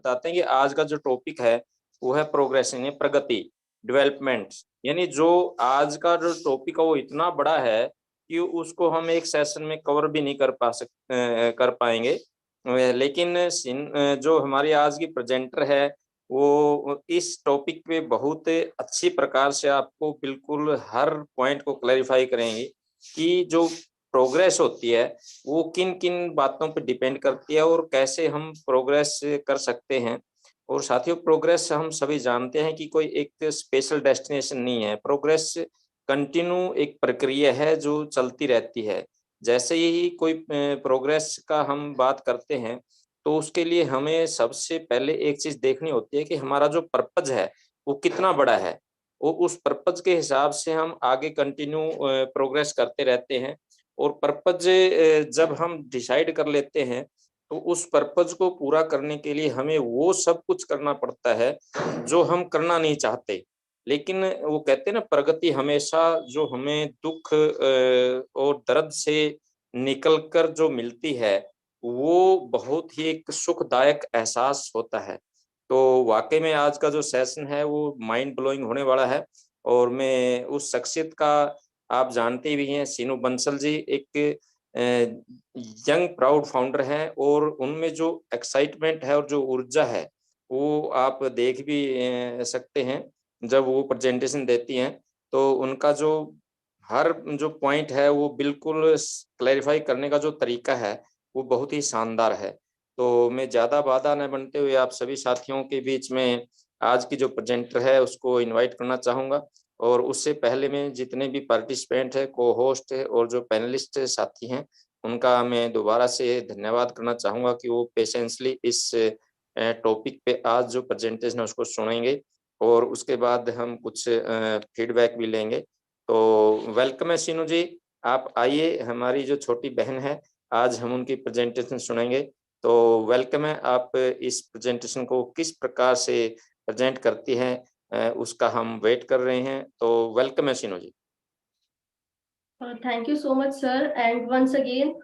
बताते हैं कि आज का जो टॉपिक है वो है प्रोग्रेस यानी प्रगति, डेवलपमेंट। यानी जो आज का जो टॉपिक है वो इतना बड़ा है कि उसको हम एक सेशन में कवर भी नहीं कर पाएंगे। लेकिन जो हमारी आज की प्रेजेंटर है वो इस टॉपिक पे बहुत अच्छी प्रकार से आपको बिल्कुल हर पॉइंट को क्लैरिफाई करेंगी कि जो प्रोग्रेस होती है वो किन-किन बातों पे डिपेंड करती है और कैसे हम प्रोग्रेस कर सकते हैं। और साथियों प्रोग्रेस हम सभी जानते हैं कि कोई एक स्पेशल डेस्टिनेशन नहीं है। प्रोग्रेस कंटिन्यू एक प्रक्रिया है जो चलती रहती है। जैसे ही कोई प्रोग्रेस का हम बात करते हैं, तो उसके लिए हमें सबसे पहले एक चीज़ देखनी होती है कि हमारा जो पर्पज़ है, वो कितना बड़ा है। वो उस पर्पज़ के हिसाब से हम आगे कंटिन्यू प्रोग्रेस करते रहते हैं। और पर्पज़ जब हम डिसाइड कर लेते हैं, तो उस पर्पज़ को पूरा करने के लिए हमें वो सब कुछ करना पड़ता है, जो हम करना नहीं चाहते। लेकिन वो कहते हैं ना प्रगति हमेशा जो हमें दुःख और दर्द से निकल कर जो मिलती है, वो बहुत ही एक सुखदायक एहसास होता है। तो वाक़ई में आज का जो सेशन है वो माइंड ब्लोइंग होने वाला है और मैं उस शख्सियत का आप जानते भी हैं सीनू बंसल जी एक यंग प्राउड फाउंडर हैं और उनमें जो एक्साइटमेंट है और जो ऊर्जा है, वो आप देख भी सकते हैं। जब वो प्रेज़ेंटेशन देती हैं, तो उनका जो हर जो पॉइंट है वो बिल्कुल क्लैरिफ़ाई करने का जो तरीका है, वो बहुत ही शानदार है। तो मैं ज़्यादा बाधा न बनते हुए आप सभी साथियों के बीच में आज की जो प्रेज़ेंटर है उसको इनवाइट करना चाहूँगा और उससे पहले मैं जितने भी पार्टिसिपेंट हैं, को-होस्ट हैं और जो पैनलिस्ट साथी हैं, उनका मैं दोबारा से धन्यवाद करना चाहूँगा कि वो पेशेंसली इस टॉपिक पे आज जो प्रेज़ेंटेशन है उसको सुनेंगे और उसके बाद हम कुछ फीडबैक भी लेंगे। तो वेलकम है सीनू जी, आप आइए, हमारी जो छोटी बहन है, आज हम उनकी प्रेज़ेंटेशन सुनेंगे। तो वेलकम है, आप इस प्रेज़ेंटेशन को किस प्रकार से प्रेज़ेंट करती हैं उसका हम वेट कर रहे हैं। तो वेलकम है Seenu ji. Thank you so much sir and once again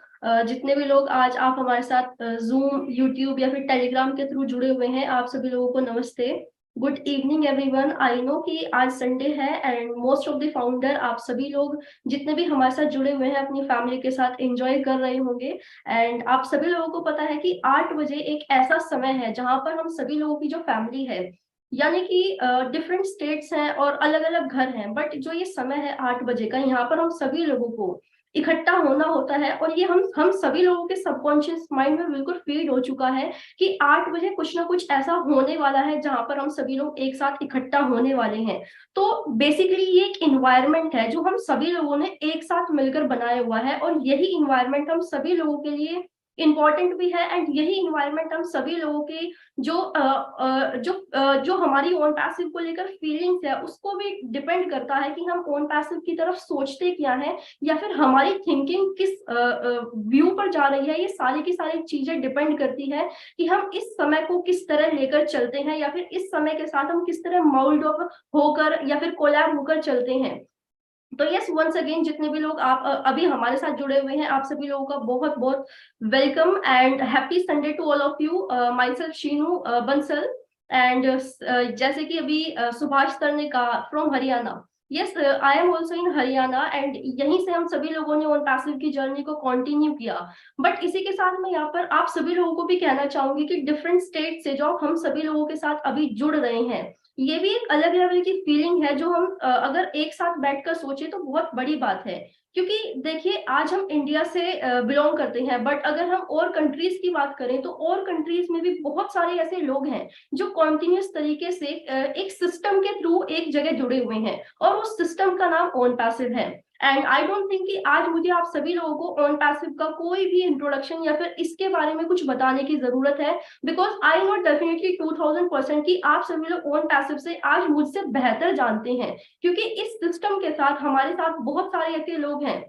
जितने भी लोग आज आप हमारे साथ जूम यूट्यूब या फिर टेलीग्राम के थ्रू जुड़े हुए हैं आप सभी लोगों को नमस्ते। Good evening everyone. I know कि आज संडे है and most of the founder आप सभी लोग जितने भी हमारे साथ जुड़े हुए हैं अपनी फैमिली के साथ एंजॉय कर रहे होंगे। एंड आप सभी लोगों को पता है कि 8 बजे एक ऐसा समय है जहां पर हम सभी लोगों की जो फैमिली है यानी कि डिफरेंट स्टेट्स हैं और अलग अलग घर हैं, बट जो ये समय है 8 बजे का, यहाँ पर हम सभी लोगों को इकट्ठा होना होता है और ये हम सभी लोगों के सबकॉन्शियस माइंड में बिल्कुल फीड हो चुका है कि 8 बजे कुछ ना कुछ ऐसा होने वाला है जहां पर हम सभी लोग एक साथ इकट्ठा होने वाले हैं। तो बेसिकली ये एक इन्वायरमेंट है जो हम सभी लोगों ने एक साथ मिलकर बनाया हुआ है और यही इन्वायरमेंट हम सभी लोगों के लिए इम्पोर्टेंट भी है एंड यही इन्वायरमेंट हम सभी लोगों के जो हमारी ओन पैसिव को लेकर फीलिंग्स है उसको भी डिपेंड करता है कि हम ओन पैसिव की तरफ सोचते क्या है या फिर हमारी थिंकिंग किस व्यू पर जा रही है। ये सारी की सारी चीजें डिपेंड करती है कि हम इस समय को किस तरह लेकर चलते हैं या फिर इस समय के साथ हम किस तरह माउल्ड ऑफ होकर या फिर कोलैब होकर चलते हैं। तो यस वंस अगेन जितने भी लोग आप अभी हमारे साथ जुड़े हुए हैं आप सभी लोगों का बहुत बहुत welcome and happy Sunday to all of you. Myself Sheenu Bansal and जैसे कि अभी सुभाष सर ने कहा from Haryana. Yes I am also in Haryana and यहीं से हम सभी लोगों ने ऑन पैसिव की जर्नी को कंटिन्यू किया। बट इसी के साथ मैं यहाँ पर आप सभी लोगों को भी कहना चाहूंगी कि डिफरेंट स्टेट से जो हम सभी लोगों के साथ अभी जुड़ रहे हैं ये भी एक अलग लेवल की फीलिंग है जो हम अगर एक साथ बैठकर सोचे तो बहुत बड़ी बात है। क्योंकि देखिए आज हम इंडिया से बिलोंग करते हैं बट अगर हम और कंट्रीज की बात करें तो और कंट्रीज में भी बहुत सारे ऐसे लोग हैं जो कॉन्टिन्यूस तरीके से एक सिस्टम के थ्रू एक जगह जुड़े हुए हैं और उस सिस्टम का नाम ओन पैसिव है। एंड आई डोंट थिंक कि आज मुझे आप सभी लोगों को ऑन पैसिव का कोई भी इंट्रोडक्शन या फिर इसके बारे में कुछ बताने की जरूरत है बिकॉज आई नो डेफिनेटली 2000% कि आप सभी लोग ओन पैसिव से आज मुझसे बेहतर जानते हैं क्योंकि इस सिस्टम के साथ हमारे साथ बहुत सारे ऐसे लोग हैं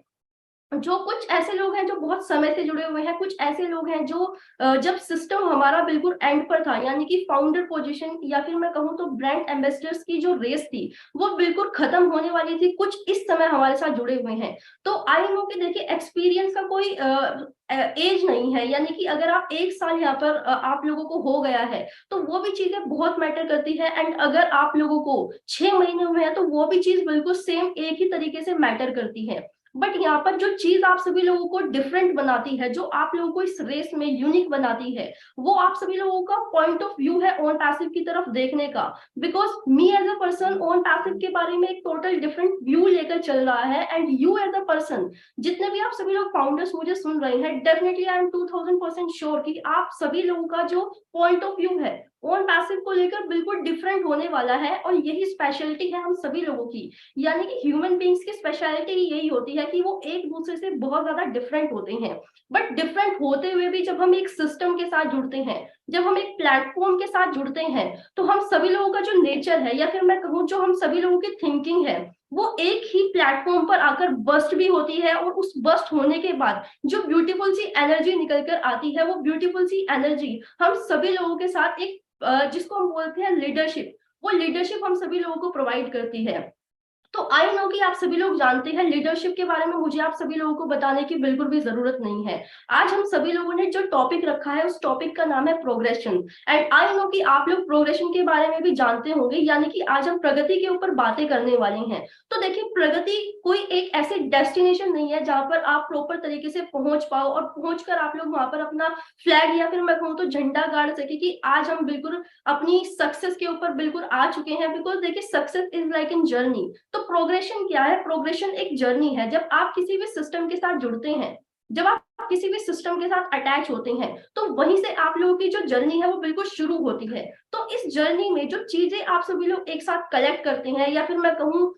जो कुछ ऐसे लोग हैं जो बहुत समय से जुड़े हुए हैं, कुछ ऐसे लोग हैं जो जब सिस्टम हमारा बिल्कुल एंड पर था, यानी कि फाउंडर पोजीशन या फिर मैं कहूँ तो ब्रांड एम्बेसडर्स की जो रेस थी वो बिल्कुल खत्म होने वाली थी, कुछ इस समय हमारे साथ जुड़े हुए हैं। तो आई नो कि देखिए एक्सपीरियंस का कोई एज नहीं है, यानी कि अगर आप 1 साल यहाँ पर आप लोगों को हो गया है तो वो भी चीजें बहुत मैटर करती है, एंड अगर आप लोगों को 6 महीने हुए हैं तो वो भी चीज बिल्कुल सेम एक ही तरीके से मैटर करती है। बट यहाँ पर जो चीज आप सभी लोगों को डिफरेंट बनाती है, जो आप लोगों को इस रेस में यूनिक बनाती है, वो आप सभी लोगों का पॉइंट ऑफ व्यू है ऑन पैसिव की तरफ देखने का। Because me as a person on passive के बारे में एक टोटल डिफरेंट व्यू लेकर चल रहा है, and you as a person, जितने भी आप सभी लोग फाउंडर्स मुझे सुन रहे हैं, डेफिनेटली आई एम 2000% श्योर कि आप सभी लोगों का जो पॉइंट ऑफ व्यू है ऑन पैसिव को लेकर बिल्कुल डिफरेंट होने वाला है, और यही स्पेशलिटी है हम सभी लोगों की। यानी कि ह्यूमन बींग्स की स्पेशलिटी यही होती है कि वो एक दूसरे से बहुत ज्यादा डिफरेंट होते हैं। बट डिफरेंट होते हुए भी जब हम एक सिस्टम के साथ जुड़ते हैं, जब हम एक प्लेटफॉर्म के साथ जुड़ते हैं, तो हम सभी लोगों का जो नेचर है या फिर मैं कहूँ जो हम सभी लोगों की थिंकिंग है, वो एक ही प्लेटफॉर्म पर आकर बस्ट भी होती है, और उस बस्ट होने के बाद जो ब्यूटीफुल सी एनर्जी निकल कर आती है, वो ब्यूटीफुल सी एनर्जी हम सभी लोगों के साथ एक जिसको हम बोलते हैं लीडरशिप, वो लीडरशिप हम सभी लोगों को प्रोवाइड करती है। तो आई नो कि आप सभी लोग जानते हैं लीडरशिप के बारे में, मुझे आप सभी लोगों को बताने की बिल्कुल भी जरूरत नहीं है। आज हम सभी लोगों ने जो टॉपिक रखा है उस टॉपिक का नाम है प्रोग्रेशन, एंड आई नो कि आप लोग प्रोग्रेशन के बारे में भी जानते होंगे, यानी कि आज हम प्रगति के ऊपर बातें करने वाले हैं। तो देखिए प्रगति कोई एक ऐसे डेस्टिनेशन नहीं है जहां पर आप प्रॉपर तरीके से पहुंच पाओ और पहुंचकर आप लोग वहां पर अपना फ्लैग या फिर मैं कहूँ तो झंडा गाड़ सके कि आज हम बिल्कुल अपनी सक्सेस के ऊपर बिल्कुल आ चुके हैं। बिकॉज देखिए success is like in journey. तो प्रोग्रेशन क्या है? प्रोग्रेशन एक जर्नी है। जब आप किसी भी सिस्टम के साथ जुड़ते हैं, जब आप किसी भी सिस्टम के साथ अटैच होते हैं, तो वहीं से आप लोगों की जो जर्नी है वो बिल्कुल शुरू होती है। तो इस जर्नी में जो चीजें आप सभी लोग एक साथ कलेक्ट करते हैं, या फिर मैं कहूँ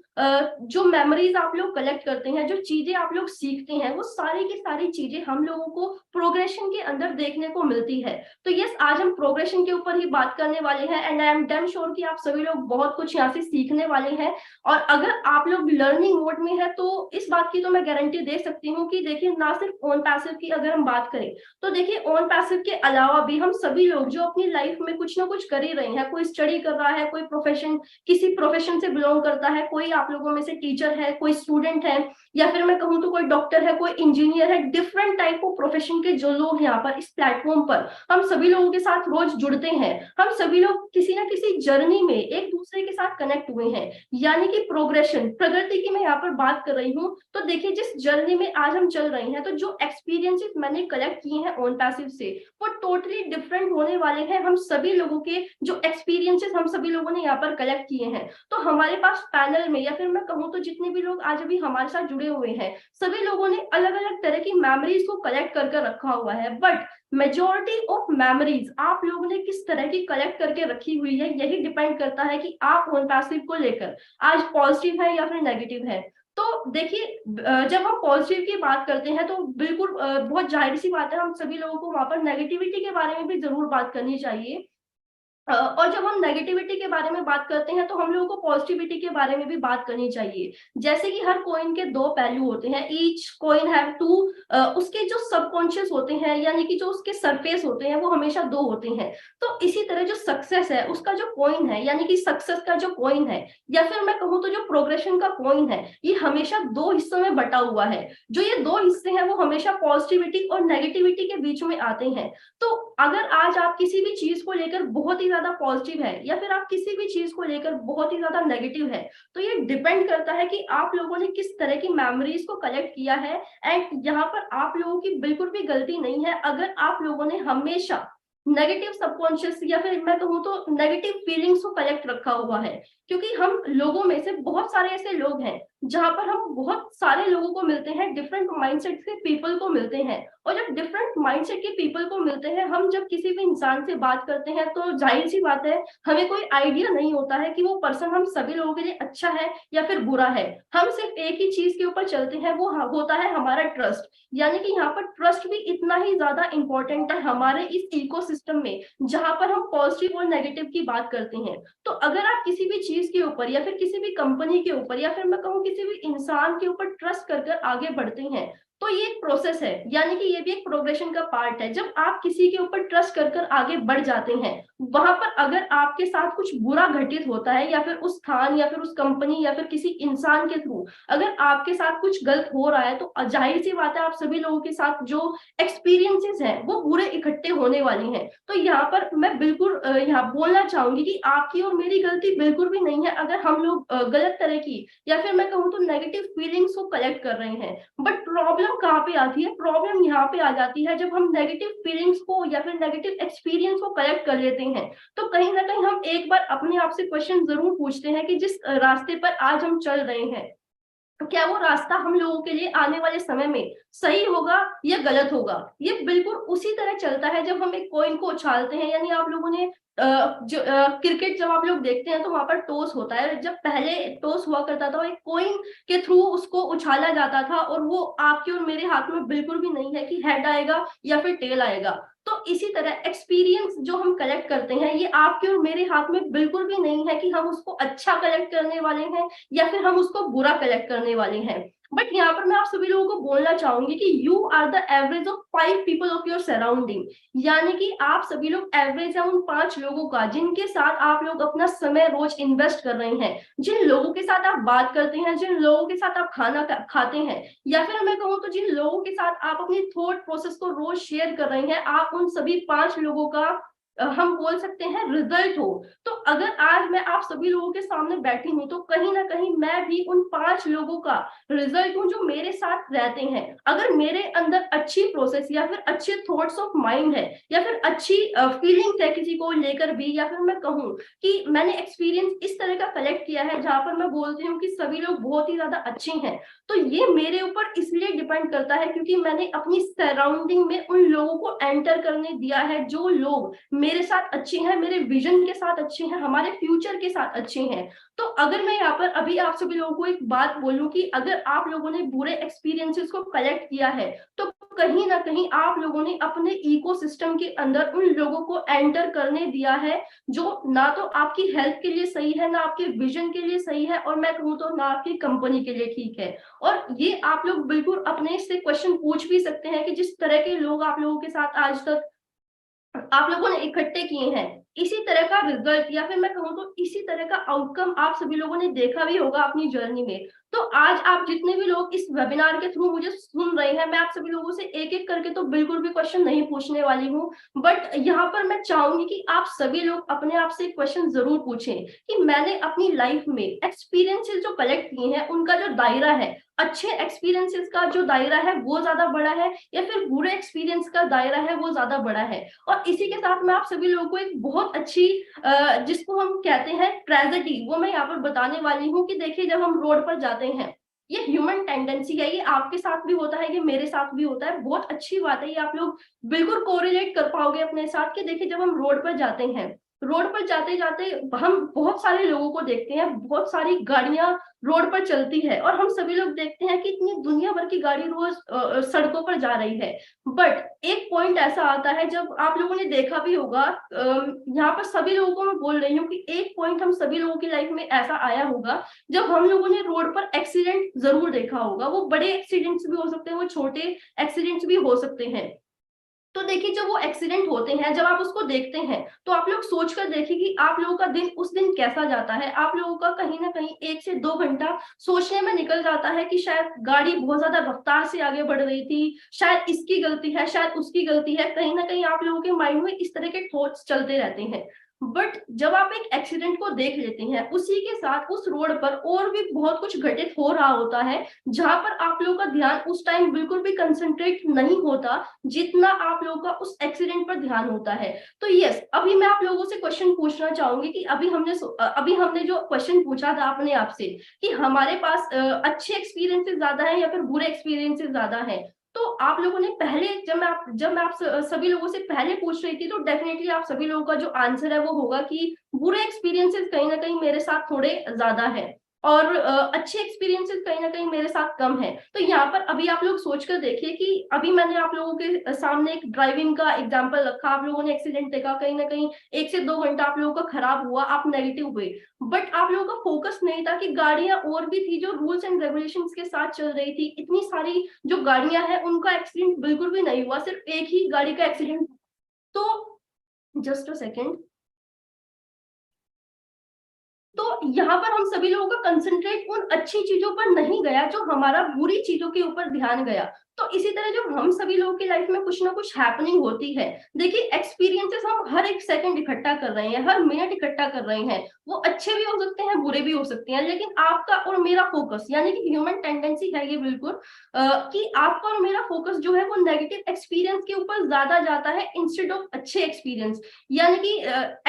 जो मेमोरीज आप लोग कलेक्ट करते हैं, जो चीजें आप लोग सीखते हैं, वो सारी की सारी चीजें हम लोगों को प्रोग्रेशन के अंदर देखने को मिलती है। तो यस, आज हम प्रोग्रेशन के ऊपर ही बात करने वाले हैं, and I am damn sure कि आप सभी लोग बहुत कुछ यहाँ से सीखने वाले हैं। और अगर आप लोग लर्निंग मोड में है तो इस बात की तो मैं गारंटी दे सकती हूँ कि देखिए ना सिर्फ ऑन पैसिव की अगर हम बात करें, तो देखिए ऑन पैसिव के अलावा भी हम सभी लोग जो अपनी लाइफ में कुछ ना कुछ कर ही रहे हैं, कोई स्टडी कर रहा है, कोई प्रोफेशन, किसी प्रोफेशन से बिलोंग करता है, कोई आप लोगों में से टीचर है, कोई स्टूडेंट है, या फिर मैं कहूँ तो कोई डॉक्टर है, कोई इंजीनियर है, डिफरेंट टाइप ऑफ प्रोफेशन के जो लोग यहाँ पर इस प्लेटफॉर्म पर हम सभी लोगों के साथ रोज जुड़ते हैं। हम सभी लोग किसी ना किसी जर्नी में एक दूसरे के साथ कनेक्ट हुए हैं, यानी कि प्रोग्रेशन, प्रगति की मैं यहाँ पर बात कर रही हूँ। तो देखिए जिस जर्नी में आज हम चल रहे हैं, तो जो एक्सपीरियंसेस मैंने कलेक्ट किए हैं ऑन पैसिव से, वो टोटली डिफरेंट होने वाले हैं। हम सभी लोगों के जो एक्सपीरियंसेस हम सभी लोगों ने यहाँ पर कलेक्ट किए हैं, तो हमारे पास पैनल में या फिर मैं कहूँ तो जितने भी लोग आज अभी हमारे साथ जुड़े हुए हैं, सभी लोगों ने अलग अलग तरह की मेमोरीज को कलेक्ट कर रखा हुआ है। बट मेजोरिटी ऑफ मेमोरीज आप लोगों ने किस तरह की कलेक्ट करके रखी हुई है, यही डिपेंड करता है कि आप ऑन पैसिव को लेकर आज पॉजिटिव है या फिर नेगेटिव है। तो देखिए जब हम पॉजिटिव की बात करते हैं तो बिल्कुल बहुत जाहिर सी बात है, हम सभी लोगों को वहां पर नेगेटिविटी के बारे में भी जरूर बात करनी चाहिए। और जब हम नेगेटिविटी के बारे में बात करते हैं तो हम लोगों को पॉजिटिविटी के बारे में भी बात करनी चाहिए। जैसे कि हर कॉइन के दो पहलू होते हैं, ईच कॉइन हैव टू, उसके जो सबकॉन्शियस होते हैं, यानी कि जो उसके सरफेस होते हैं, वो हमेशा दो होते हैं। तो इसी तरह जो सक्सेस है उसका जो कॉइन है, यानी कि सक्सेस का जो कॉइन है, या फिर मैं कहूँ तो जो प्रोग्रेशन का कॉइन है, ये हमेशा दो हिस्सों में बटा हुआ है। जो ये दो हिस्से हैं वो हमेशा पॉजिटिविटी और नेगेटिविटी के बीच में आते हैं। तो अगर आज आप किसी भी चीज को लेकर बहुत ही ज्यादा पॉजिटिव है, या फिर आप किसी भी चीज को लेकर बहुत ही ज्यादा नेगेटिव है, तो ये डिपेंड करता है कि आप लोगों ने किस तरह की मेमोरीज को कलेक्ट किया है। एंड यहाँ पर आप लोगों की बिल्कुल भी गलती नहीं है अगर आप लोगों ने हमेशा नेगेटिव सबकॉन्शियस या फिर मैं कहूँ तो नेगेटिव फीलिंग्स को कलेक्ट रखा हुआ है। क्योंकि हम लोगों में से बहुत सारे ऐसे लोग हैं जहां पर हम बहुत सारे लोगों को मिलते हैं, डिफरेंट माइंडसेट के पीपल को मिलते हैं। और जब डिफरेंट माइंडसेट के पीपल को मिलते हैं, हम जब किसी भी इंसान से बात करते हैं, तो जाहिर सी बात है हमें कोई आइडिया नहीं होता है कि वो पर्सन हम सभी लोगों के लिए अच्छा है या फिर बुरा है। हम सिर्फ एक ही चीज के ऊपर चलते हैं, वो होता है हमारा ट्रस्ट। यानी कि यहाँ पर ट्रस्ट भी इतना ही ज्यादा इंपॉर्टेंट है हमारे इस इकोसिस्टम में, जहां पर हम पॉजिटिव और नेगेटिव की बात करते हैं। तो अगर आप किसी भी चीज के ऊपर या फिर किसी भी कंपनी के ऊपर या फिर मैं कहूँ किसी भी इंसान के ऊपर ट्रस्ट कर आगे बढ़ते हैं, तो ये एक प्रोसेस है, यानी कि ये भी एक प्रोग्रेशन का पार्ट है। जब आप किसी के ऊपर ट्रस्ट कर कर आगे बढ़ जाते हैं, वहां पर अगर आपके साथ कुछ बुरा घटित होता है, या फिर उस स्थान या फिर उस कंपनी या फिर किसी इंसान के थ्रू अगर आपके साथ कुछ गलत हो रहा है, तो जाहिर सी बात है आप सभी लोगों के साथ जो एक्सपीरियंसेस हैं वो बुरे इकट्ठे होने वाले हैं। तो यहाँ पर मैं बिल्कुल यहाँ बोलना चाहूंगी कि आपकी और मेरी गलती बिल्कुल भी नहीं है अगर हम लोग गलत तरह की या फिर मैं कहूँ तो नेगेटिव फीलिंग्स को कलेक्ट कर रहे हैं। बट प्रॉब्लम कहाँ पे आती है? प्रॉब्लम यहाँ पे आ जाती है जब हम नेगेटिव फीलिंग्स को या फिर नेगेटिव एक्सपीरियंस को कलेक्ट कर लेते हैं, तो कहीं ना कहीं हम एक बार अपने आप से क्वेश्चन जरूर पूछते हैं कि जिस रास्ते पर आज हम चल रहे हैं, तो क्या वो रास्ता हम लोगों के लिए आने वाले समय में सही होगा या गलत होगा? ये बिल्कुल उसी तरह चलता है जब हम एक कॉइन को उछालते हैं। यानी आप लोगों ने जो क्रिकेट जब आप लोग देखते हैं तो वहां पर टॉस होता है। जब पहले टॉस हुआ करता था, वो एक कॉइन के थ्रू उसको उछाला जाता था, और वो आपके और मेरे हाथ में बिल्कुल भी नहीं है कि हेड आएगा या फिर टेल आएगा। तो इसी तरह एक्सपीरियंस जो हम कलेक्ट करते हैं, ये आपके और मेरे हाथ में बिल्कुल भी नहीं है कि हम उसको अच्छा कलेक्ट करने वाले हैं या फिर हम उसको बुरा कलेक्ट करने वाले हैं। बट यहाँ पर मैं आप सभी लोगों को बोलना चाहूंगी कि you are the average of 5 people of your surrounding. यानी कि आप सभी लोग एवरेज है उन 5 लोगों का जिनके साथ आप लोग अपना समय रोज इन्वेस्ट कर रहे हैं, जिन लोगों के साथ आप बात करते हैं, जिन लोगों के साथ आप खाना खाते हैं, या फिर मैं कहूँ तो जिन लोगों के साथ आप अपनी थॉट प्रोसेस को रोज शेयर कर रहे हैं, आप उन सभी 5 लोगों का हम बोल सकते हैं रिजल्ट हो। तो अगर आज मैं आप सभी लोगों के सामने बैठी हूँ, तो कहीं ना कहीं मैं भी उन 5 लोगों का रिजल्ट हूँ जो मेरे साथ रहते हैं। अगर मेरे अंदर अच्छी प्रोसेस या फिर अच्छे थॉट्स ऑफ माइंड है या फिर अच्छी फीलिंग्स है किसी को लेकर भी, या फिर मैं कहूँ कि मैंने एक्सपीरियंस इस तरह का कलेक्ट किया है जहां पर मैं बोलती हूँ कि सभी लोग बहुत ही ज्यादा अच्छे हैं, तो ये मेरे ऊपर इसलिए डिपेंड करता है क्योंकि मैंने अपनी सराउंडिंग में उन लोगों को एंटर करने दिया है जो लोग मेरे साथ अच्छे हैं, मेरे विजन के साथ अच्छे हैं, हमारे फ्यूचर के साथ अच्छे हैं। तो अगर मैं यहाँ पर अभी आप सभी लोगों को एक बात बोलूं कि अगर आप लोगों ने बुरे एक्सपीरियंसेस को कलेक्ट किया है, तो कहीं ना कहीं आप लोगों ने अपने इकोसिस्टम के अंदर उन लोगों को एंटर करने दिया है जो ना तो आपकी हेल्थ के लिए सही है, ना आपके विजन के लिए सही है, और मैं कहूँ तो ना आपकी कंपनी के लिए ठीक है। और ये आप लोग बिल्कुल अपने से क्वेश्चन पूछ भी सकते हैं कि जिस तरह के लोग आप लोगों के साथ आज तक आप लोगों ने इकट्ठे किए हैं, इसी तरह का रिजल्ट या फिर मैं कहूँ तो इसी तरह का आउटकम आप सभी लोगों ने देखा भी होगा अपनी जर्नी में। तो आज आप जितने भी लोग इस वेबिनार के थ्रू मुझे सुन रहे हैं, मैं आप सभी लोगों से एक एक करके तो बिल्कुल भी क्वेश्चन नहीं पूछने वाली हूँ, बट यहाँ पर मैं चाहूंगी कि आप सभी लोग अपने आप से क्वेश्चन जरूर पूछें कि मैंने अपनी लाइफ में एक्सपीरियंसेस जो कलेक्ट किए हैं उनका जो दायरा है, अच्छे एक्सपीरियंसेस का जो दायरा है वो ज्यादा बड़ा है या फिर बुरे एक्सपीरियंस का दायरा है वो ज्यादा बड़ा है। और इसी के साथ मैं आप सभी लोगों को एक बहुत अच्छी जिसको हम कहते हैं ट्रेजेडी, वो मैं यहाँ पर बताने वाली हूँ कि देखिए जब हम रोड पर जाते हैं, ये ह्यूमन टेंडेंसी है, ये आपके साथ भी होता है, ये मेरे साथ भी होता है, बहुत अच्छी बात है, ये आप लोग बिल्कुल कोरिलेट कर पाओगे अपने साथ कि देखिए जब हम रोड पर जाते हैं, रोड पर जाते जाते हम बहुत सारे लोगों को देखते हैं, बहुत सारी गाड़ियां रोड पर चलती है, और हम सभी लोग देखते हैं कि इतनी दुनिया भर की गाड़ी रोज सड़कों पर जा रही है। बट एक पॉइंट ऐसा आता है जब आप लोगों ने देखा भी होगा, यहाँ पर सभी लोगों को मैं बोल रही हूँ कि एक पॉइंट हम सभी लोगों की लाइफ में ऐसा आया होगा जब हम लोगों ने रोड पर एक्सीडेंट जरूर देखा होगा। वो बड़े एक्सीडेंट्स भी हो सकते हैं, वो छोटे एक्सीडेंट्स भी हो सकते हैं। तो देखिए जब वो एक्सीडेंट होते हैं, जब आप उसको देखते हैं, तो आप लोग सोच कर देखिए कि आप लोगों का दिन उस दिन कैसा जाता है। आप लोगों का कहीं ना कहीं 1 से 2 घंटा सोचने में निकल जाता है कि शायद गाड़ी बहुत ज्यादा रफ्तार से आगे बढ़ रही थी, शायद इसकी गलती है, शायद उसकी गलती है, कहीं ना कहीं आप लोगों के माइंड में इस तरह के थॉट्स चलते रहते हैं। बट जब आप एक एक्सीडेंट को देख लेते हैं, उसी के साथ उस रोड पर और भी बहुत कुछ घटित हो रहा होता है जहां पर आप लोगों का ध्यान उस टाइम बिल्कुल भी कंसंट्रेट नहीं होता जितना आप लोगों का उस एक्सीडेंट पर ध्यान होता है। तो यस, अभी मैं आप लोगों से क्वेश्चन पूछना चाहूंगी कि अभी हमने जो क्वेश्चन पूछा था अपने आप से कि हमारे पास अच्छे एक्सपीरियंसेस ज्यादा है या फिर बुरे एक्सपीरियंसेस ज्यादा है, तो आप लोगों ने पहले जब मैं आप सभी लोगों से पहले पूछ रही थी, तो डेफिनेटली आप सभी लोगों का जो आंसर है वो होगा कि बुरे एक्सपीरियंसेस कहीं ना कहीं मेरे साथ थोड़े ज्यादा है। और अच्छे एक्सपीरियंसेस कहीं ना कहीं मेरे साथ कम है। तो यहाँ पर अभी आप लोग सोच कर देखिए कि अभी मैंने आप लोगों के सामने एक ड्राइविंग का एग्जांपल रखा, आप लोगों ने एक्सीडेंट देखा, कहीं ना कहीं 1 से 2 घंटा आप लोगों का खराब हुआ, आप नेगेटिव हुए, बट आप लोगों का फोकस नहीं था कि गाड़ियां और भी थी जो रूल्स एंड रेगुलेशंस के साथ चल रही थी। इतनी सारी जो गाड़ियां हैं उनका एक्सीडेंट बिल्कुल भी नहीं हुआ, सिर्फ एक ही गाड़ी का एक्सीडेंट। तो जस्ट अ सेकेंड। तो यहाँ पर हम सभी लोगों का कंसंट्रेट उन अच्छी चीजों पर नहीं गया जो हमारा बुरी चीजों के ऊपर ध्यान गया। तो इसी तरह जब हम सभी लोगों की लाइफ में कुछ ना कुछ हैपनिंग होती है, देखिए एक्सपीरियंसेस हम हर एक सेकंड इकट्ठा कर रहे हैं, हर मिनट इकट्ठा कर रहे हैं, वो अच्छे भी हो सकते हैं, बुरे भी हो सकते हैं, लेकिन आपका और मेरा फोकस, यानी कि ह्यूमन टेंडेंसी है ये बिल्कुल कि आपका और मेरा फोकस जो है वो नेगेटिव एक्सपीरियंस के ऊपर ज्यादा जाता है इंस्टेड ऑफ अच्छे एक्सपीरियंस। यानी कि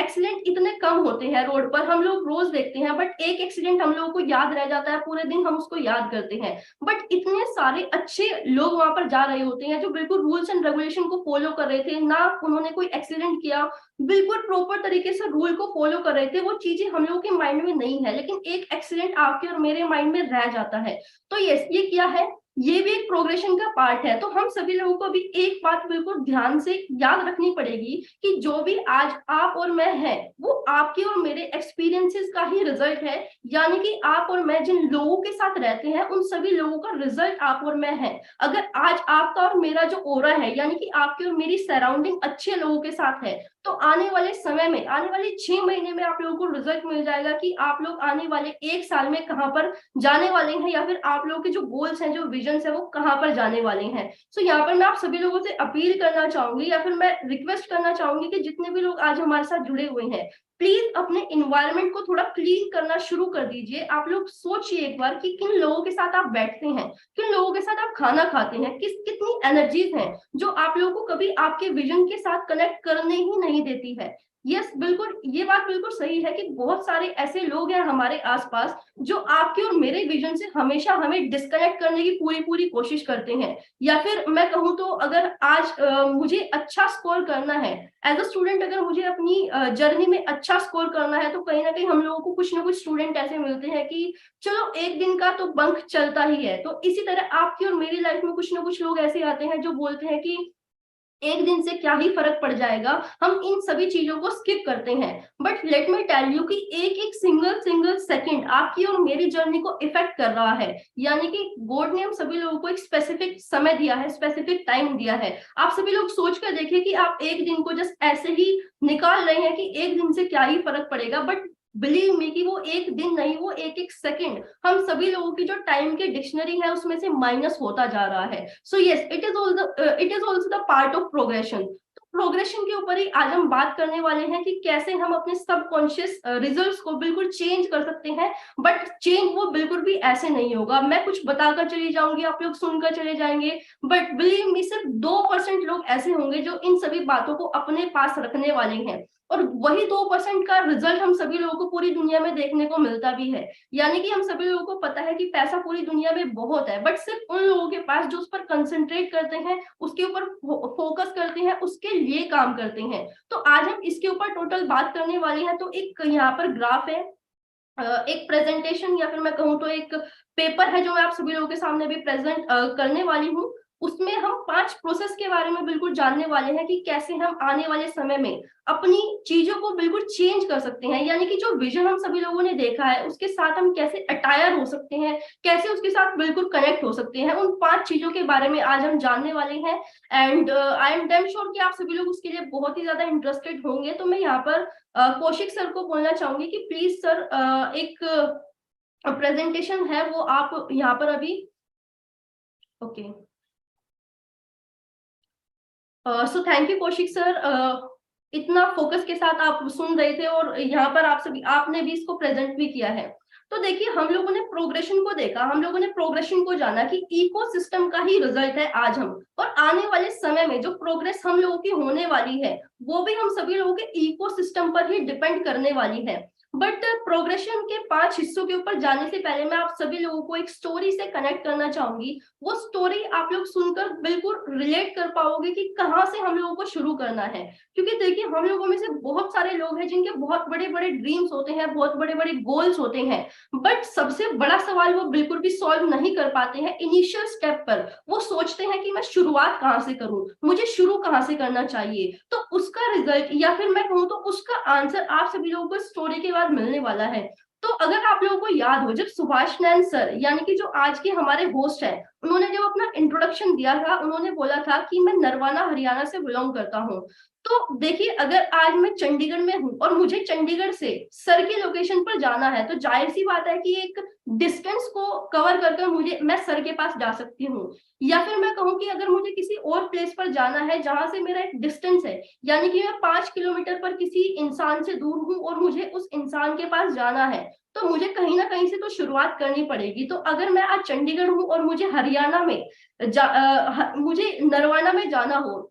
एक्सीडेंट इतने कम होते हैं रोड पर, हम लोग रोज देखते हैं, बट एक एक्सीडेंट हम लोगों को याद रह जाता है, पूरे दिन हम उसको याद करते हैं। बट इतने सारे अच्छे लोग वहां पर जा रहे होते हैं जो बिल्कुल रूल्स एंड रेगुलेशन को फॉलो कर रहे थे, ना उन्होंने कोई एक्सीडेंट किया, बिल्कुल प्रॉपर तरीके से रूल को फॉलो कर रहे थे। वो चीजें हम लोगों के माइंड में नहीं है, लेकिन एक एक्सीडेंट आपके और मेरे माइंड में रह जाता है। तो ये क्या है, ये भी एक प्रोग्रेशन का पार्ट है। तो हम सभी लोगों को अभी एक बात बिल्कुल ध्यान से याद रखनी पड़ेगी कि जो भी आज आप और मैं है वो आपके और मेरे एक्सपीरियंसेस का ही रिजल्ट है। यानी कि आप और मैं जिन लोगों के साथ रहते हैं उन सभी लोगों का रिजल्ट आप और मैं है। अगर आज आपका और मेरा जो ओरा है, यानी कि आपकी और मेरी सराउंडिंग अच्छे लोगों के साथ है, तो आने वाले समय में, आने वाले 6 महीने में आप लोगों को रिजल्ट मिल जाएगा कि आप लोग आने वाले 1 साल में कहां पर जाने वाले हैं, या फिर आप लोगों के जो गोल्स हैं, जो विजन है, वो कहां पर जाने वाले हैं। सो यहाँ पर मैं आप सभी लोगों से अपील करना चाहूंगी, या फिर मैं रिक्वेस्ट करना चाहूंगी कि जितने भी लोग आज हमारे साथ जुड़े हुए हैं, प्लीज अपने इन्वायरमेंट को थोड़ा क्लीन करना शुरू कर दीजिए। आप लोग सोचिए एक बार कि किन लोगों के साथ आप बैठते हैं, किन लोगों के साथ आप खाना खाते हैं, कितनी एनर्जीज हैं जो आप लोगों को कभी आपके विजन के साथ कनेक्ट करने ही नहीं देती है। यस, बिल्कुल ये बात बिल्कुल सही है कि बहुत सारे ऐसे लोग हैं हमारे आसपास जो आपके और मेरे विजन से हमेशा हमें डिस्कनेक्ट करने की पूरी पूरी कोशिश करते हैं। या फिर मैं कहूँ तो अगर आज मुझे अच्छा स्कोर करना है एज अ स्टूडेंट, अगर मुझे अपनी जर्नी में अच्छा स्कोर करना है, तो कहीं ना कहीं हम लोगों को कुछ ना कुछ स्टूडेंट ऐसे मिलते हैं कि चलो एक दिन का तो बंक चलता ही है। तो इसी तरह आपकी और मेरी लाइफ में कुछ ना कुछ लोग ऐसे आते हैं जो बोलते हैं कि एक दिन से क्या ही फर्क पड़ जाएगा, हम इन सभी चीजों को स्किप करते हैं। But let me tell you कि एक एक सिंगल सिंगल सेकंड आपकी और मेरी जर्नी को इफेक्ट कर रहा है। यानी कि गॉड ने हम सभी लोगों को एक स्पेसिफिक समय दिया है, स्पेसिफिक टाइम दिया है। आप सभी लोग सोच कर देखिए कि आप एक दिन को जस्ट ऐसे ही निकाल रहे हैं कि एक दिन से क्या ही फर्क पड़ेगा, बट बिलीव मी कि वो एक दिन नहीं, वो एक एक सेकंड हम सभी लोगों की जो टाइम की डिक्शनरी है उसमें से माइनस होता जा रहा है। So yes, it is also the part of progression. तो प्रोग्रेशन के ऊपर ही आज हम बात करने वाले हैं कि कैसे हम अपने सबकॉन्शियस रिजल्ट्स को बिल्कुल चेंज कर सकते हैं। बट चेंज वो बिल्कुल भी ऐसे नहीं होगा, मैं कुछ बताकर चली जाऊंगी, आप लोग सुनकर चले जाएंगे, बट बिलीव मी सिर्फ 2% लोग ऐसे होंगे जो इन सभी बातों को अपने पास रखने वाले हैं। और वही 2% का रिजल्ट हम सभी लोगों को पूरी दुनिया में देखने को मिलता भी है। यानी कि हम सभी लोगों को पता है कि पैसा पूरी दुनिया में बहुत है, बट सिर्फ उन लोगों के पास जो उस पर कंसंट्रेट करते हैं, उसके ऊपर फोकस करते हैं, उसके लिए काम करते हैं। तो आज हम इसके ऊपर टोटल बात करने वाले हैं। तो एक यहाँ पर ग्राफ है, एक प्रेजेंटेशन, या फिर मैं कहूँ तो एक पेपर है जो मैं आप सभी लोगों के सामने भी प्रेजेंट करने वाली हूँ। उसमें हम 5 प्रोसेस के बारे में बिल्कुल जानने वाले हैं कि कैसे हम आने वाले समय में अपनी चीजों को बिल्कुल चेंज कर सकते हैं। यानी कि जो विजन हम सभी लोगों ने देखा है उसके साथ हम कैसे अटायर हो सकते हैं, कैसे उसके साथ बिल्कुल कनेक्ट हो सकते हैं, उन 5 चीजों के बारे में आज हम जानने वाले हैं। And I am damn sure कि आप सभी लोग उसके लिए बहुत ही ज्यादा इंटरेस्टेड होंगे। तो मैं यहाँ पर कौशिक सर को बोलना चाहूंगी कि प्लीज सर एक प्रेजेंटेशन है वो आप यहाँ पर अभी, okay. So thank you Kaushik sir, इतना फोकस के साथ आप सुन रहे थे और यहाँ पर आप सभी आपने भी इसको प्रेजेंट भी किया है। तो देखिए हम लोगों ने प्रोग्रेशन को देखा, हम लोगों ने प्रोग्रेशन को जाना कि इकोसिस्टम का ही रिजल्ट है आज हम, और आने वाले समय में जो प्रोग्रेस हम लोगों की होने वाली है वो भी हम सभी लोगों के इकोसिस्टम पर ही डिपेंड करने वाली है। बट प्रोग्रेशन के 5 हिस्सों के ऊपर जाने से पहले मैं आप सभी लोगों को एक स्टोरी से कनेक्ट करना चाहूंगी। वो स्टोरी आप लोग सुनकर बिल्कुल रिलेट कर पाओगे कि कहाँ से हम लोगों को शुरू करना है। क्योंकि देखिए, हम लोगों में से बहुत सारे लोग हैं जिनके बहुत बड़े बड़े ड्रीम्स होते हैं, बहुत बड़े बड़े गोल्स होते हैं, बट सबसे बड़ा सवाल वो बिल्कुल भी सॉल्व नहीं कर पाते हैं इनिशियल स्टेप पर। वो सोचते हैं कि मैं शुरुआत कहाँ से करूं, मुझे शुरू कहाँ से करना चाहिए। तो उसका रिजल्ट, या फिर मैं कहूँ तो उसका आंसर आप सभी लोगों को स्टोरी के बाद मिलने वाला है। तो अगर आप लोगों को याद हो, जब सुभाष नैन सर, यानी कि जो आज के हमारे होस्ट हैं, उन्होंने जब अपना इंट्रोडक्शन दिया था, उन्होंने बोला था कि मैं नरवाना हरियाणा से बिलोंग करता हूँ। तो देखिए, अगर आज मैं चंडीगढ़ में हूँ और मुझे चंडीगढ़ से सर की लोकेशन पर जाना है, तो जाहिर सी बात है कि एक डिस्टेंस को कवर करके मैं सर के पास जा सकती हूँ। या फिर मैं कहूँ कि अगर मुझे किसी और प्लेस पर जाना है जहां से मेरा एक डिस्टेंस है, यानी कि मैं 5 किलोमीटर पर किसी इंसान से दूर हूँ और मुझे उस इंसान के पास जाना है, तो मुझे कहीं ना कहीं से तो शुरुआत करनी पड़ेगी। तो अगर मैं आज चंडीगढ़ हूँ और मुझे हरियाणा में मुझे नरवाना में जाना हो,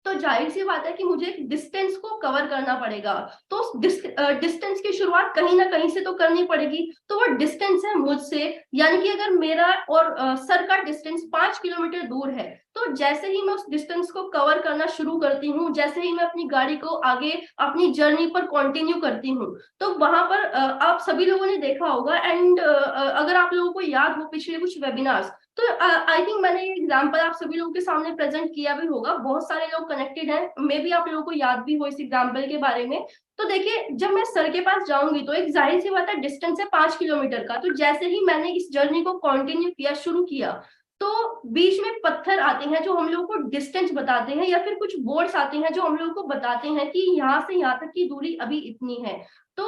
तो जाहिर सी बात है कि मुझे एक डिस्टेंस को कवर करना पड़ेगा। तो उस डिस्टेंस की शुरुआत कहीं ना कहीं से तो करनी पड़ेगी। तो वो डिस्टेंस है मुझसे, यानी कि अगर मेरा और सर का डिस्टेंस 5 किलोमीटर दूर है, तो जैसे ही मैं उस डिस्टेंस को कवर करना शुरू करती हूँ, जैसे ही मैं अपनी गाड़ी को आगे अपनी जर्नी पर कंटिन्यू करती हूँ, तो वहां पर आप सभी लोगों ने देखा होगा, एंड अगर आप लोगों को याद हो पिछले कुछ वेबिनार्स, तो आई थिंक मैंने ये एग्जांपल आप सभी लोगों के सामने प्रेजेंट किया भी होगा, बहुत सारे लोग कनेक्टेड हैं, मे बी आप लोगों को याद भी हो इस एग्जांपल के बारे में। तो देखिए, जब मैं सर के पास जाऊंगी तो एक जाहिर सी बात है, डिस्टेंस है 5 किलोमीटर का। तो जैसे ही मैंने इस जर्नी को कंटिन्यू किया, शुरू किया, तो बीच में पत्थर आते हैं जो हम लोगों को डिस्टेंस बताते हैं, या फिर कुछ बोर्ड्स आते हैं जो हम लोगों को बताते हैं कि यहाँ से यहाँ तक की दूरी अभी इतनी है। तो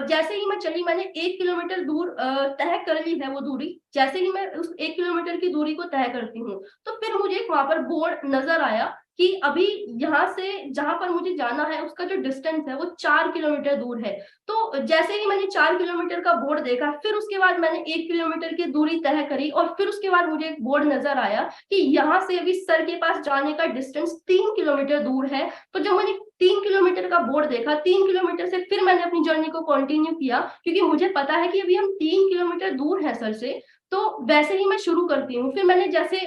जैसे ही मैं चली, मैंने 1 किलोमीटर दूर तय कर ली है वो दूरी। जैसे ही मैं उस 1 किलोमीटर की दूरी को तय करती हूँ, तो फिर मुझे वहां पर बोर्ड नजर आया कि अभी यहाँ से जहां पर मुझे जाना है उसका जो डिस्टेंस है वो 4 किलोमीटर दूर है। तो जैसे ही मैंने 4 किलोमीटर का बोर्ड देखा, फिर उसके बाद मैंने 1 किलोमीटर की दूरी तय करी, और फिर उसके बाद मुझे एक बोर्ड नजर आया कि यहाँ से अभी सर के पास जाने का डिस्टेंस 3 किलोमीटर दूर है। तो जब मैंने 3 किलोमीटर का बोर्ड देखा, 3 किलोमीटर से फिर मैंने अपनी जर्नी को कंटिन्यू किया, क्योंकि मुझे पता है कि अभी हम 3 किलोमीटर दूर है सर से। तो वैसे ही मैं शुरू करती हूँ। फिर मैंने जैसे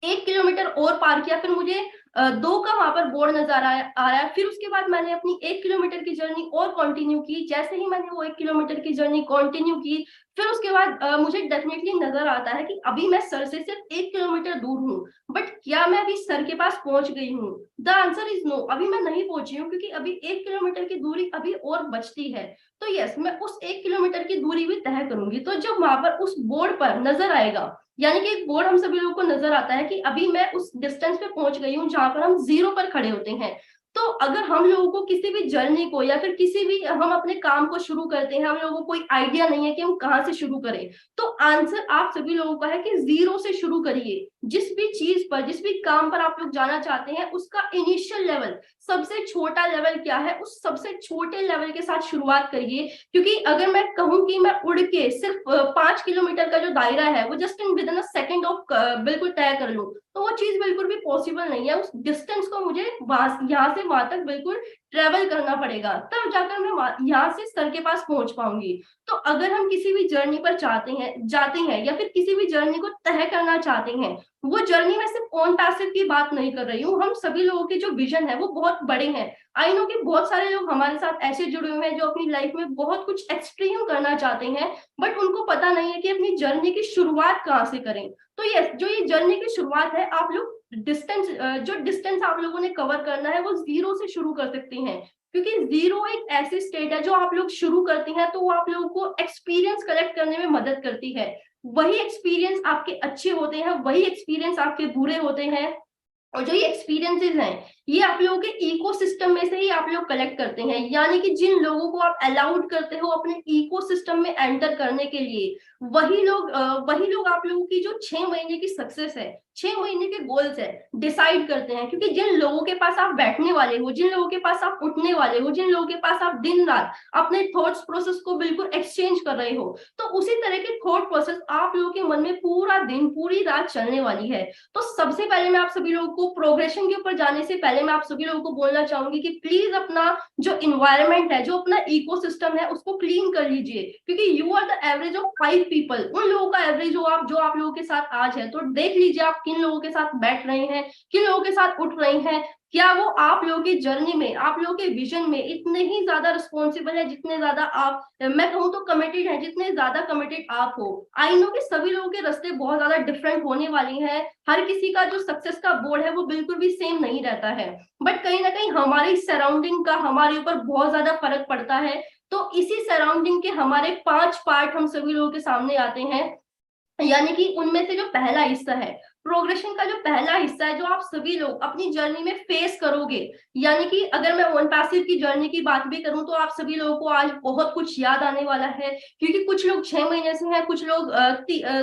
1 किलोमीटर और पार किया, फिर मुझे 2 का वहां पर बोर्ड नजर आ रहा है। फिर उसके बाद मैंने अपनी 1 किलोमीटर की जर्नी और कंटिन्यू की। जैसे ही मैंने वो 1 किलोमीटर की जर्नी कंटिन्यू की, फिर उसके बाद मुझे डेफिनेटली नजर आता है कि अभी मैं सर से सिर्फ 1 किलोमीटर दूर हूँ। बट क्या मैं अभी सर के पास पहुंच गई हूँ? द आंसर इज नो, अभी मैं नहीं पहुंची हूँ, क्योंकि अभी 1 किलोमीटर की दूरी अभी और बचती है। तो यस, मैं उस 1 किलोमीटर की दूरी भी तय करूंगी। तो जब वहां पर उस बोर्ड पर नजर आएगा, यानी कि एक बोर्ड हम सभी लोगों को नजर आता है कि अभी मैं उस डिस्टेंस पे पहुंच गई हूँ जहां पर हम जीरो पर खड़े होते हैं। तो अगर हम लोगों को किसी भी जर्नी को, या फिर किसी भी हम अपने काम को शुरू करते हैं, हम लोगों को कोई आइडिया नहीं है कि हम कहाँ से शुरू करें, तो आंसर आप सभी लोगों का है कि जीरो से शुरू करिए। जिस भी चीज पर, जिस भी काम पर आप लोग जाना चाहते हैं, उसका इनिशियल लेवल, सबसे छोटा लेवल क्या है, उस सबसे छोटे लेवल के साथ शुरुआत करिए। क्योंकि अगर मैं कहूँ कि मैं उड़ के सिर्फ 5 किलोमीटर का जो दायरा है वो just in with in a second of बिल्कुल तय कर लूं, तो वो चीज बिल्कुल भी पॉसिबल नहीं है। उस डिस्टेंस को मुझे यहाँ से वहां तक बिल्कुल ट्रेवल करना पड़ेगा, तब जाकर मैं यहाँ से सर के पास पहुंच पाऊंगी। तो अगर हम किसी भी जर्नी पर जाते हैं, या फिर किसी भी जर्नी को तय करना चाहते हैं, वो जर्नी में सिर्फ ऑन पैसिव की बात नहीं कर रही हूँ, हम सभी लोगों के जो विजन है वो बहुत बड़े हैं। आई नो कि बहुत सारे लोग हमारे साथ ऐसे जुड़े हुए हैं जो अपनी लाइफ में बहुत कुछ एक्सट्रीम करना चाहते हैं, बट उनको पता नहीं है कि अपनी जर्नी की शुरुआत कहाँ से करें। तो यस, जो ये जर्नी की शुरुआत है, आप लोग जो डिस्टेंस आप लोगों ने कवर करना है वो जीरो से शुरू कर सकते हैं। क्योंकि जीरो एक ऐसी स्टेट है जो आप लोग शुरू करते हैं तो वो आप लोगों को एक्सपीरियंस कलेक्ट करने में मदद करती है। वही एक्सपीरियंस आपके अच्छे होते हैं, वही एक्सपीरियंस आपके बुरे होते हैं, और जो ये एक्सपीरियंसेस हैं, ये आप लोगों के इकोसिस्टम में से ही आप लोग कलेक्ट करते हैं। यानी कि जिन लोगों को आप अलाउड करते हो अपने इकोसिस्टम में एंटर करने के लिए, वही लोग आप लोगों की जो 6 महीने की सक्सेस है, 6 महीने के गोल्स है, डिसाइड करते हैं। क्योंकि जिन लोगों के पास आप बैठने वाले हो, जिन लोगों के पास आप उठने वाले हो, जिन लोगों के पास आप दिन रात अपने थॉट्स प्रोसेस को बिल्कुल एक्सचेंज कर रहे हो, तो उसी तरह के थॉट प्रोसेस आप लोगों के मन में पूरा दिन पूरी रात चलने वाली है। तो सबसे पहले मैं आप सभी लोगों को प्रोग्रेशन के ऊपर जाने से पहले पहले मैं आप सभी लोगों को बोलना चाहूंगी कि प्लीज अपना जो इन्वायरमेंट है, जो अपना इकोसिस्टम है, उसको क्लीन कर लीजिए, क्योंकि you are the average of 5 people. उन लोगों का एवरेज हो आप, जो आप लोगों के साथ आज है। तो देख लीजिए आप किन लोगों के साथ बैठ रहे हैं, किन लोगों के साथ उठ रहे हैं। क्या वो आप लोगों की जर्नी में, आप लोगों के विजन में इतने ही ज्यादा रिस्पॉन्सिबल है जितने ज्यादा आप, मैं कहूँ तो कमिटेड है, जितने ज्यादा कमिटेड आप हो। आई नो कि सभी लोगों के रास्ते बहुत ज्यादा डिफरेंट होने वाली हैं। हर किसी का जो सक्सेस का बोर्ड है वो बिल्कुल भी सेम नहीं रहता है, बट कहीं ना कहीं हमारी सराउंडिंग का हमारे ऊपर बहुत ज्यादा फर्क पड़ता है। तो इसी सराउंडिंग के हमारे 5 पार्ट हम सभी लोगों के सामने आते हैं। यानी कि उनमें से जो पहला हिस्सा है, प्रोग्रेशन का जो पहला हिस्सा है, जो आप सभी लोग अपनी जर्नी में फेस करोगे। यानी कि अगर मैं वन पैसिव की जर्नी की बात भी करूं तो आप सभी लोगों को आज बहुत कुछ याद आने वाला है, क्योंकि कुछ लोग 6 महीने से हैं, कुछ लोग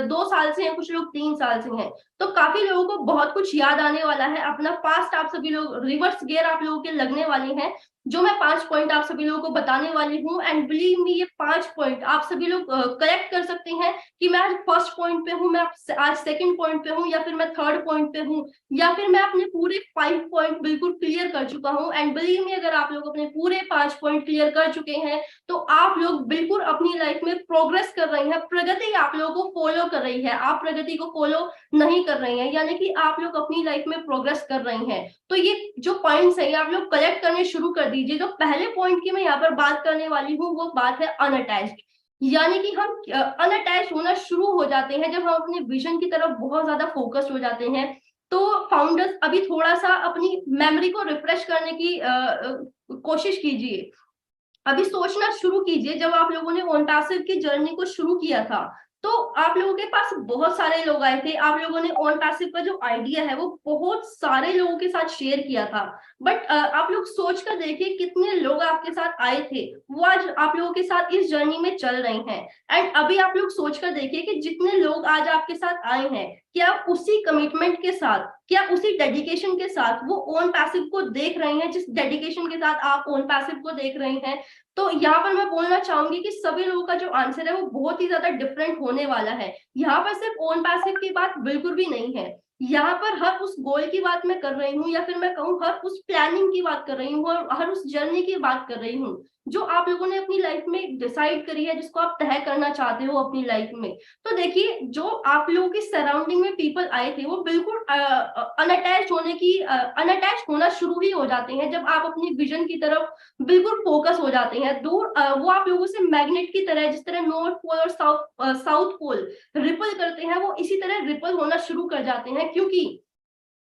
2 साल से हैं, कुछ लोग 3 साल से हैं। तो काफी लोगों को बहुत कुछ याद आने वाला है। अपना पास्ट आप सभी लोग, रिवर्स गियर आप लोगों के लगने वाले हैं। जो मैं 5 पॉइंट आप सभी लोगों को बताने वाली हूँ, एंड बिलीव मी, ये 5 पॉइंट आप सभी लोग करेक्ट कर सकते हैं कि मैं आज फर्स्ट पॉइंट पे हूँ, मैं आज सेकंड पॉइंट पे हूँ, या फिर मैं थर्ड पॉइंट पे हूँ, या फिर मैं अपने पूरे 5 पॉइंट बिल्कुल क्लियर कर चुका हूँ। एंड बिलीव मी, अगर आप लोग अपने पूरे 5 पॉइंट क्लियर कर चुके हैं तो आप लोग बिल्कुल अपनी लाइफ में प्रोग्रेस कर रहे हैं। प्रगति आप लोगों को फॉलो कर रही है, आप प्रगति को फॉलो नहीं कर रहे हैं, यानी कि आप लोग अपनी लाइफ में प्रोग्रेस कर रहे हैं। तो ये जो पॉइंट्स है आप लोग कलेक्ट करने शुरू कर दीजिए। जो पहले पॉइंट की मैं यहाँ पर बात करने वाली हूँ वो बात है अनअटैच्ड। यानी कि हम अनअटैच होना शुरू हो जाते हैं जब हम अपने विजन की तरफ बहुत ज्यादा फोकस्ड हो जाते हैं। तो फाउंडर्स अभी थोड़ा सा अपनी मेमोरी को रिफ्रेश करने की कोशिश कीजिए। अभी सोचना शुरू कीजिए, जब आप लोगों ने ओनटासिव की जर्नी को शुरू किया था तो आप लोगों के पास बहुत सारे लोग आए थे। आप लोगों ने ओनटासिव का जो आइडिया है वो बहुत सारे लोगों के साथ शेयर किया था। बट आप लोग सोच कर देखिए कितने लोग आपके साथ आए थे, वो आज आप लोगों के साथ इस जर्नी में चल रहे हैं। एंड अभी आप लोग सोच कर देखिए कि जितने लोग आज आपके साथ आए हैं, क्या उसी कमिटमेंट के साथ, क्या उसी डेडिकेशन के साथ वो ओन पैसिव को देख रहे हैं, जिस डेडिकेशन के साथ आप ओन पैसिव को देख रहे हैं। तो यहाँ पर मैं बोलना चाहूंगी कि सभी लोगों का जो आंसर है वो बहुत ही ज्यादा डिफरेंट होने वाला है। यहाँ पर सिर्फ ओन पैसिव की बात बिल्कुल भी नहीं है, यहाँ पर हर उस गोल की बात मैं कर रही हूँ, या फिर मैं कहूँ हर उस प्लानिंग की बात कर रही हूँ, और हर उस जर्नी की बात कर रही हूँ जो आप लोगों ने अपनी लाइफ में डिसाइड करी है, जिसको आप तय करना चाहते हो अपनी लाइफ में। तो देखिए, जो आप लोगों की सराउंडिंग में पीपल आए थे वो बिल्कुल अनअटैच होना शुरू ही हो जाते हैं जब आप अपनी विजन की तरफ बिल्कुल फोकस हो जाते हैं। दूर वो आप लोगों से मैग्नेट की तरह, जिस तरह नॉर्थ पोल और साउथ पोल रिपल करते हैं, वो इसी तरह रिपल होना शुरू कर जाते हैं। क्योंकि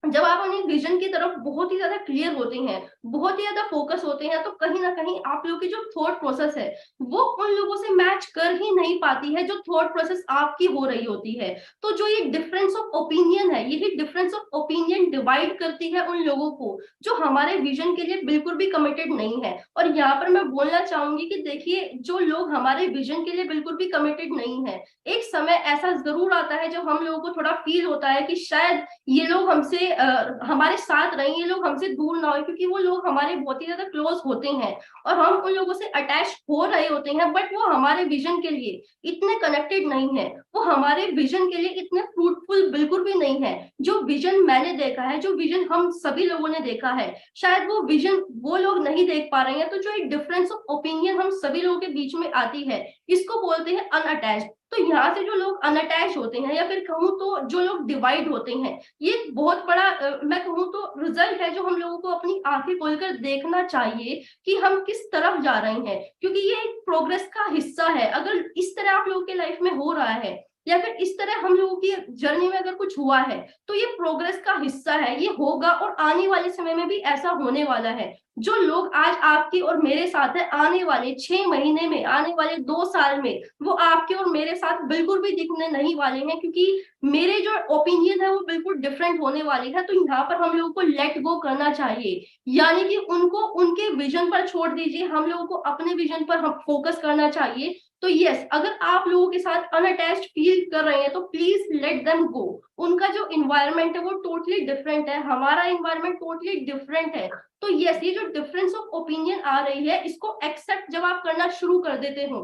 जब आप अपनी विजन की तरफ बहुत ही ज्यादा क्लियर होते हैं, बहुत ही ज्यादा फोकस होते हैं, तो कहीं ना कहीं आप लोगों की जो थॉट प्रोसेस है वो उन लोगों से मैच कर ही नहीं पाती है जो थॉट प्रोसेस आपकी हो रही होती है। तो जो ये डिफरेंस ऑफ ओपिनियन है, यही डिफरेंस ऑफ ओपिनियन डिवाइड करती है उन लोगों को जो हमारे विजन के लिए बिल्कुल भी कमिटेड नहीं है। और यहाँ पर मैं बोलना चाहूंगी कि देखिए, जो लोग हमारे विजन के लिए बिल्कुल भी कमिटेड नहीं है, एक समय ऐसा जरूर आता है जब हम लोगों को थोड़ा फील होता है कि शायद ये लोग हमसे हमारे साथ रहे, ये लोग हमसे दूर ना हो, क्योंकि वो लोग हमारे बहुत ही ज्यादा क्लोज होते हैं और हम उन लोगों से अटैच हो रहे होते हैं, बट वो हमारे विजन के लिए इतने कनेक्टेड नहीं है, वो हमारे विजन के लिए इतने फ्रूटफुल बिल्कुल भी नहीं है। जो विजन मैंने देखा है, जो विजन हम सभी लोगों ने देखा है, शायद वो विजन वो लोग नहीं देख पा रहे हैं। तो जो एक डिफरेंस ऑफ ओपिनियन हम सभी लोगों के बीच में आती है, इसको बोलते हैं अनअटैच्ड। तो यहाँ से जो लोग अनअटैच होते हैं, या फिर कहूँ तो जो लोग डिवाइड होते हैं, ये बहुत बड़ा मैं कहूँ तो रिजल्ट है जो हम लोगों को अपनी आंखें खोलकर देखना चाहिए कि हम किस तरफ जा रहे हैं, क्योंकि ये एक प्रोग्रेस का हिस्सा है। अगर इस तरह आप लोगों के लाइफ में हो रहा है, या फिर इस तरह हम लोगों की जर्नी में अगर कुछ हुआ है, तो ये प्रोग्रेस का हिस्सा है, ये होगा और आने वाले समय में भी ऐसा होने वाला है। जो लोग आज आपके और मेरे साथ है, आने वाले 6 महीने में, आने वाले 2 साल में वो आपके और मेरे साथ बिल्कुल भी दिखने नहीं वाले हैं, क्योंकि मेरे जो ओपिनियन है वो बिल्कुल डिफरेंट होने वाली है। तो यहाँ पर हम लोगों को लेट गो करना चाहिए, यानी कि उनको उनके विजन पर छोड़ दीजिए, हम लोगों को अपने विजन पर हम फोकस करना चाहिए। तो यस, अगर आप लोगों के साथ अनअटैच्ड फील कर रहे हैं तो प्लीज लेट देम गो। उनका जो इन्वायरमेंट है वो टोटली डिफरेंट है, हमारा इन्वायरमेंट टोटली डिफरेंट है। तो यस, ये जो डिफरेंस ऑफ ओपिनियन आ रही है, इसको एक्सेप्ट जब आप करना शुरू कर देते हो,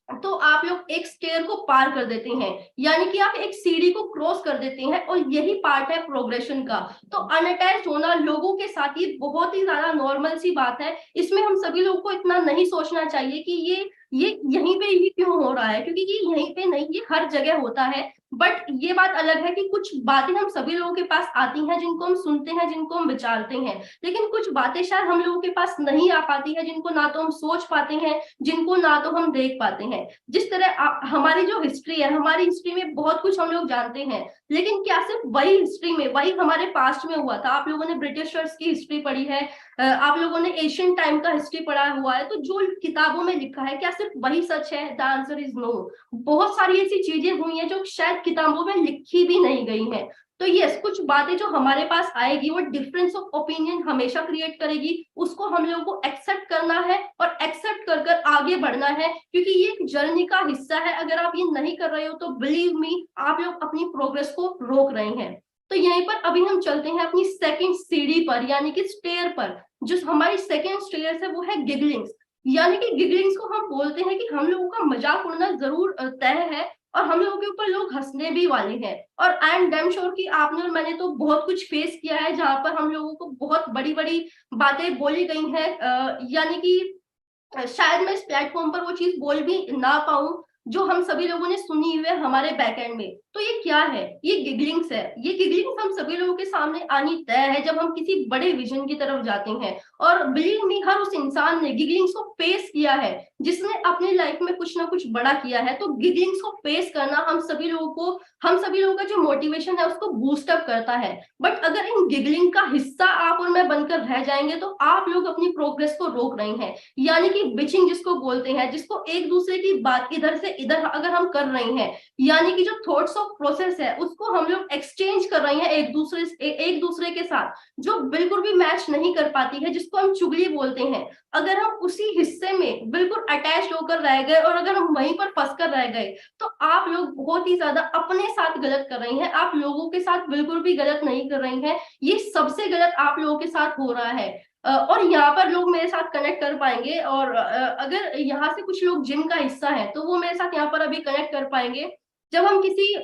तो आप लोग एक स्टेयर को पार कर देते हैं, यानी कि आप एक सीढ़ी को क्रॉस कर देते हैं, और यही पार्ट है प्रोग्रेशन का। तो अनअटैच होना लोगों के साथ ये बहुत ही ज्यादा नॉर्मल सी बात है। इसमें हम सभी लोगों को इतना नहीं सोचना चाहिए कि ये यहीं पे ही क्यों हो रहा है, क्योंकि ये यहीं पे नहीं, ये हर जगह होता है। बट ये बात अलग है कि कुछ बातें हम सभी लोगों के पास आती हैं, जिनको हम सुनते हैं, जिनको हम विचारते हैं, लेकिन कुछ बातें शायद हम लोगों के पास नहीं आ पाती है, जिनको ना तो हम सोच पाते हैं, जिनको ना तो हम देख पाते हैं। जिस तरह हमारी जो हिस्ट्री है, हमारी हिस्ट्री में बहुत कुछ हम लोग जानते हैं, लेकिन क्या सिर्फ वही हिस्ट्री में, वही हमारे पास्ट में हुआ था? आप लोगों ने ब्रिटिशर्स की हिस्ट्री पढ़ी है, आप लोगों ने एशियन टाइम का हिस्ट्री पढ़ा हुआ है, तो जो किताबों में लिखा है क्या सिर्फ वही सच है? The answer is no. बहुत सारी ऐसी चीजें हुई हैं जो शायद किताबों में लिखी भी नहीं गई हैं। तो यस, कुछ बातें जो हमारे पास आएगी वो डिफरेंस ऑफ ओपिनियन हमेशा क्रिएट करेगी, उसको हम लोगों को एक्सेप्ट करना है और एक्सेप्ट कर कर आगे बढ़ना है, क्योंकि ये एक जर्नी का हिस्सा है। अगर आप ये नहीं कर रहे हो तो बिलीव मी, आप लोग अपनी प्रोग्रेस को रोक रहे हैं। तो यहीं पर अभी हम चलते हैं अपनी सेकंड सीढ़ी पर, यानी कि स्टेयर पर। जो हमारी सेकंड स्टेयर है वो है गिगलिंग्स। यानी कि गिगलिंग्स को हम बोलते हैं कि हम लोगों का मजाक उड़ना जरूर तय है, और हम लोगों के ऊपर लोग हंसने भी वाले हैं। और आई एम डैम श्योर कि आपने और मैंने तो बहुत कुछ फेस किया है जहां पर हम लोगों को बहुत बड़ी बड़ी बातें बोली गई हैं, यानी कि शायद मैं इस प्लेटफॉर्म पर वो चीज बोल भी ना पाऊं जो हम सभी लोगों ने सुनी हुई है हमारे बैकएंड में। तो ये क्या है? ये गिगलिंग्स है। ये गिगलिंग्स हम सभी लोगों के सामने आनी तय है जब हम किसी बड़े विजन की तरफ जाते हैं। और बिलीव मी, हर उस इंसान ने गिगलिंग्स को फेस किया है जिसने अपनी लाइफ में कुछ ना कुछ बड़ा किया है। तो गिगलिंग्स को फेस करना हम सभी लोगों का जो मोटिवेशन है उसको बूस्ट अप करता है। बट अगर इन गिगलिंग का हिस्सा आप और मैं बनकर रह जाएंगे तो आप लोग अपनी प्रोग्रेस को रोक रहे हैं। यानी कि बिचिंग जिसको बोलते हैं, जिसको एक दूसरे की बात इधर से इधर अगर हम कर रहे हैं, यानी कि जो थॉट्स ऑफ प्रोसेस है उसको हम लोग एक्सचेंज कर रहे हैं एक दूसरे के साथ, जो बिल्कुल भी मैच नहीं कर पाती है, जिसको हम चुगली बोलते हैं। अगर हम उसी हिस्से में बिल्कुल अटैच होकर रह गए और अगर हम वहीं पर फंस कर रह गए, तो आप लोग बहुत ही ज्यादा अपने साथ गलत कर रहे हैं। आप लोगों के साथ बिल्कुल भी गलत नहीं कर रही हैं, ये सबसे गलत आप लोगों के साथ हो रहा है। और यहाँ पर लोग मेरे साथ कनेक्ट कर पाएंगे, और अगर यहाँ से कुछ लोग जिम का हिस्सा है तो वो मेरे साथ यहाँ पर अभी कनेक्ट कर पाएंगे। जब हम किसी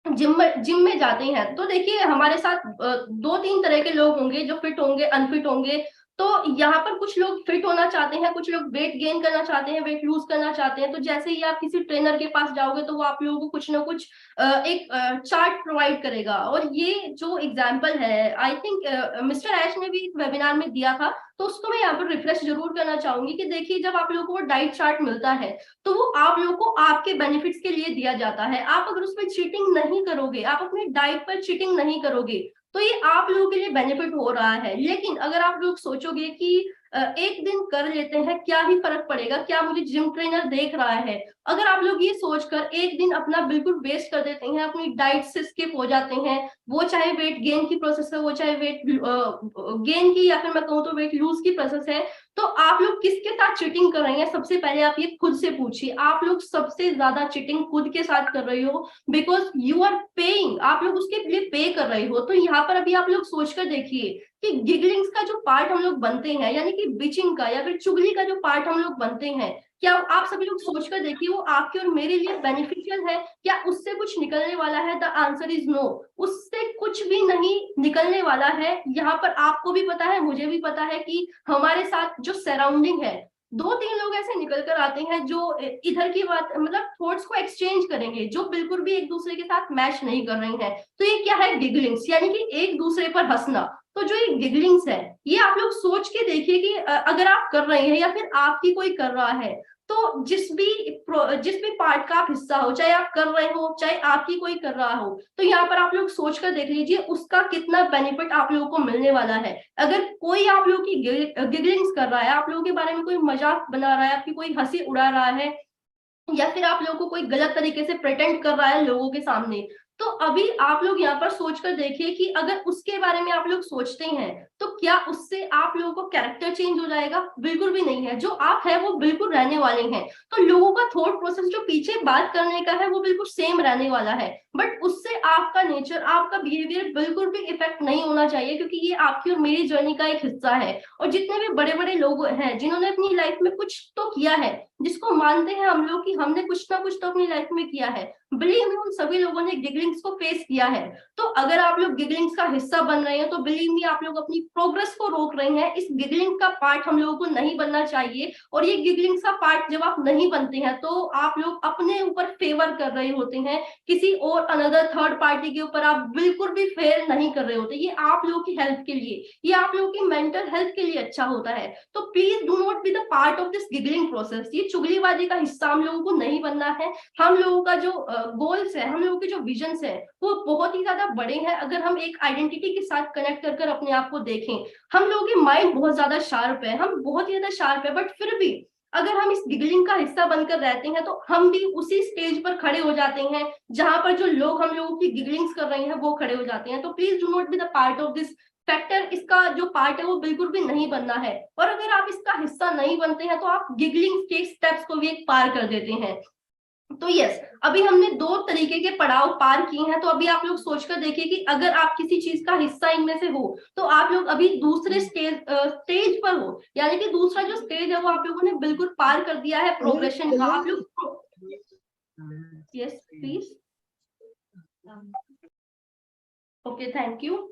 जिम में जाते हैं तो देखिए हमारे साथ दो तीन तरह के लोग होंगे, जो फिट होंगे, अनफिट होंगे। तो यहाँ पर कुछ लोग फिट होना चाहते हैं, कुछ लोग वेट गेन करना चाहते हैं, वेट लूज करना चाहते हैं। तो जैसे ही आप किसी ट्रेनर के पास जाओगे तो वो आप लोगों को कुछ ना कुछ एक चार्ट प्रोवाइड करेगा। और ये जो एग्जाम्पल है, आई थिंक मिस्टर ऐश ने भी वेबिनार में दिया था, तो उसको मैं यहाँ पर रिफ्रेश जरूर करना चाहूंगी कि देखिए जब आप लोगों को वो डाइट चार्ट मिलता है तो वो आप लोगों को आपके बेनिफिट्स के लिए दिया जाता है। आप अगर उसमें चीटिंग नहीं करोगे, आप अपनी डाइट पर चीटिंग नहीं करोगे, तो ये आप लोगों के लिए बेनिफिट हो रहा है। लेकिन अगर आप लोग सोचोगे कि एक दिन कर लेते हैं, क्या ही फर्क पड़ेगा, क्या मुझे जिम ट्रेनर देख रहा है, अगर आप लोग ये सोचकर एक दिन अपना बिल्कुल वेस्ट कर देते हैं, अपनी डाइट से स्किप हो जाते हैं, वो चाहे वेट गेन की प्रोसेस है, वो चाहे वेट गेन की, या फिर मैं कहूँ तो वेट लूज की प्रोसेस है, तो आप लोग किसके साथ चीटिंग कर रहे हैं? सबसे पहले आप ये खुद से पूछिए। आप लोग सबसे ज्यादा चीटिंग खुद के साथ कर रहे हो, बिकॉज यू आर पेइंग, आप लोग उसके लिए पे कर रहे हो। तो यहाँ पर अभी आप लोग सोचकर देखिए कि गिगलिंग्स का जो पार्ट हम लोग बनते हैं, यानी कि बिचिंग का या फिर चुगली का जो पार्ट हम लोग बनते हैं, क्या आप सभी लोग सोचकर देखिए वो आपके और मेरे लिए बेनिफिशियल है? क्या उससे कुछ निकलने वाला है? The answer is no. उससे कुछ भी नहीं निकलने वाला है। यहाँ पर आपको भी पता है, मुझे भी पता है कि हमारे साथ जो सराउंडिंग है, दो तीन लोग ऐसे निकल कर आते हैं जो इधर की बात, मतलब थॉट्स को एक्सचेंज करेंगे, जो बिल्कुल भी एक दूसरे के साथ मैच नहीं कर रहे हैं। तो ये क्या है? गिगलिंग्स, यानी कि एक दूसरे पर हंसना। तो जो ये गिगलिंग्स है, ये आप लोग सोच के देखिए कि अगर आप कर रहे हैं या फिर आपकी कोई कर रहा है, तो जिस भी पार्ट का आप हिस्सा हो, चाहे आप कर रहे हो चाहे आपकी कोई कर रहा हो, तो यहाँ पर आप लोग सोच कर देख लीजिए उसका कितना बेनिफिट आप लोगों को मिलने वाला है। अगर कोई आप लोगों की गिगलिंग्स कर रहा है, आप लोगों के बारे में कोई मजाक बना रहा है, आपकी कोई हंसी उड़ा रहा है, या फिर आप लोगों को कोई गलत तरीके से प्रेटेंड कर रहा है लोगों के सामने, तो अभी आप लोग यहाँ पर सोचकर देखिए कि अगर उसके बारे में आप लोग सोचते हैं तो क्या उससे आप लोगों को कैरेक्टर चेंज हो जाएगा? बिल्कुल भी नहीं है। जो आप है वो बिल्कुल रहने वाले हैं। तो लोगों का थॉट प्रोसेस जो पीछे बात करने का है वो बिल्कुल सेम रहने वाला है, बट उससे आपका नेचर, आपका बिहेवियर बिल्कुल भी इफेक्ट नहीं होना चाहिए, क्योंकि ये आपकी और मेरी जर्नी का एक हिस्सा है। और जितने भी बड़े बड़े लोग हैं जिन्होंने अपनी लाइफ में कुछ तो किया है, जिसको मानते हैं हम लोग कि हमने कुछ ना कुछ तो अपनी लाइफ में किया है। बिलीव मी, उन सभी लोगों ने गिगलिंग्स को फेस किया है। तो अगर आप लोग गिगलिंग्स का हिस्सा बन रहे हैं तो बिलीव मी, आप लोग अपनी प्रोग्रेस को रोक रहे हैं। इस गिगलिंग का पार्ट हम लोगों को नहीं बनना चाहिए। और ये गिगलिंग्स का पार्ट जब आप नहीं बनते हैं तो आप लोग अपने ऊपर फेवर कर रहे होते हैं, किसी और अनदर थर्ड पार्टी के ऊपर आप बिल्कुल भी फेयर नहीं कर रहे होते। ये आप लोगों की हेल्थ के लिए, ये आप लोगों की मेंटल हेल्थ के लिए अच्छा होता है। तो please do not be the part of this giggling process. ये चुगलीबाजी का हिस्सा हम लोगों को नहीं बनना है। हम लोगों का जो गोल्स है, हम लोगों के जो विजन्स है, वो बहुत ही ज्यादा बड़े हैं। अगर हम एक आइडेंटिटी के साथ कनेक्ट कर कर अपने आप को देखें, हम लोगों की माइंड बहुत ज्यादा शार्प है, हम बहुत ही ज्यादा शार्प है, बट फिर भी अगर हम इस गिगलिंग का हिस्सा बनकर रहते हैं तो हम भी उसी स्टेज पर खड़े हो जाते हैं जहां पर जो लोग हम लोगों की गिगलिंग्स कर रहे हैं वो खड़े हो जाते हैं। तो please do not be the part of this factor. इसका जो पार्ट है वो बिल्कुल भी नहीं बनना है। और अगर आप इसका हिस्सा नहीं बनते हैं तो आप गिगलिंग के स्टेप्स को भी एक पार कर देते हैं। तो यस, अभी हमने 2 तरीके के पड़ाव पार किए हैं। तो अभी आप लोग सोचकर देखिए कि अगर आप किसी चीज का हिस्सा इनमें से हो तो आप लोग अभी दूसरे स्टेज पर हो, यानी कि दूसरा जो स्टेज है वो आप लोगों ने बिल्कुल पार कर दिया है प्रोग्रेशन का। आप लोग yes please, okay, thank you.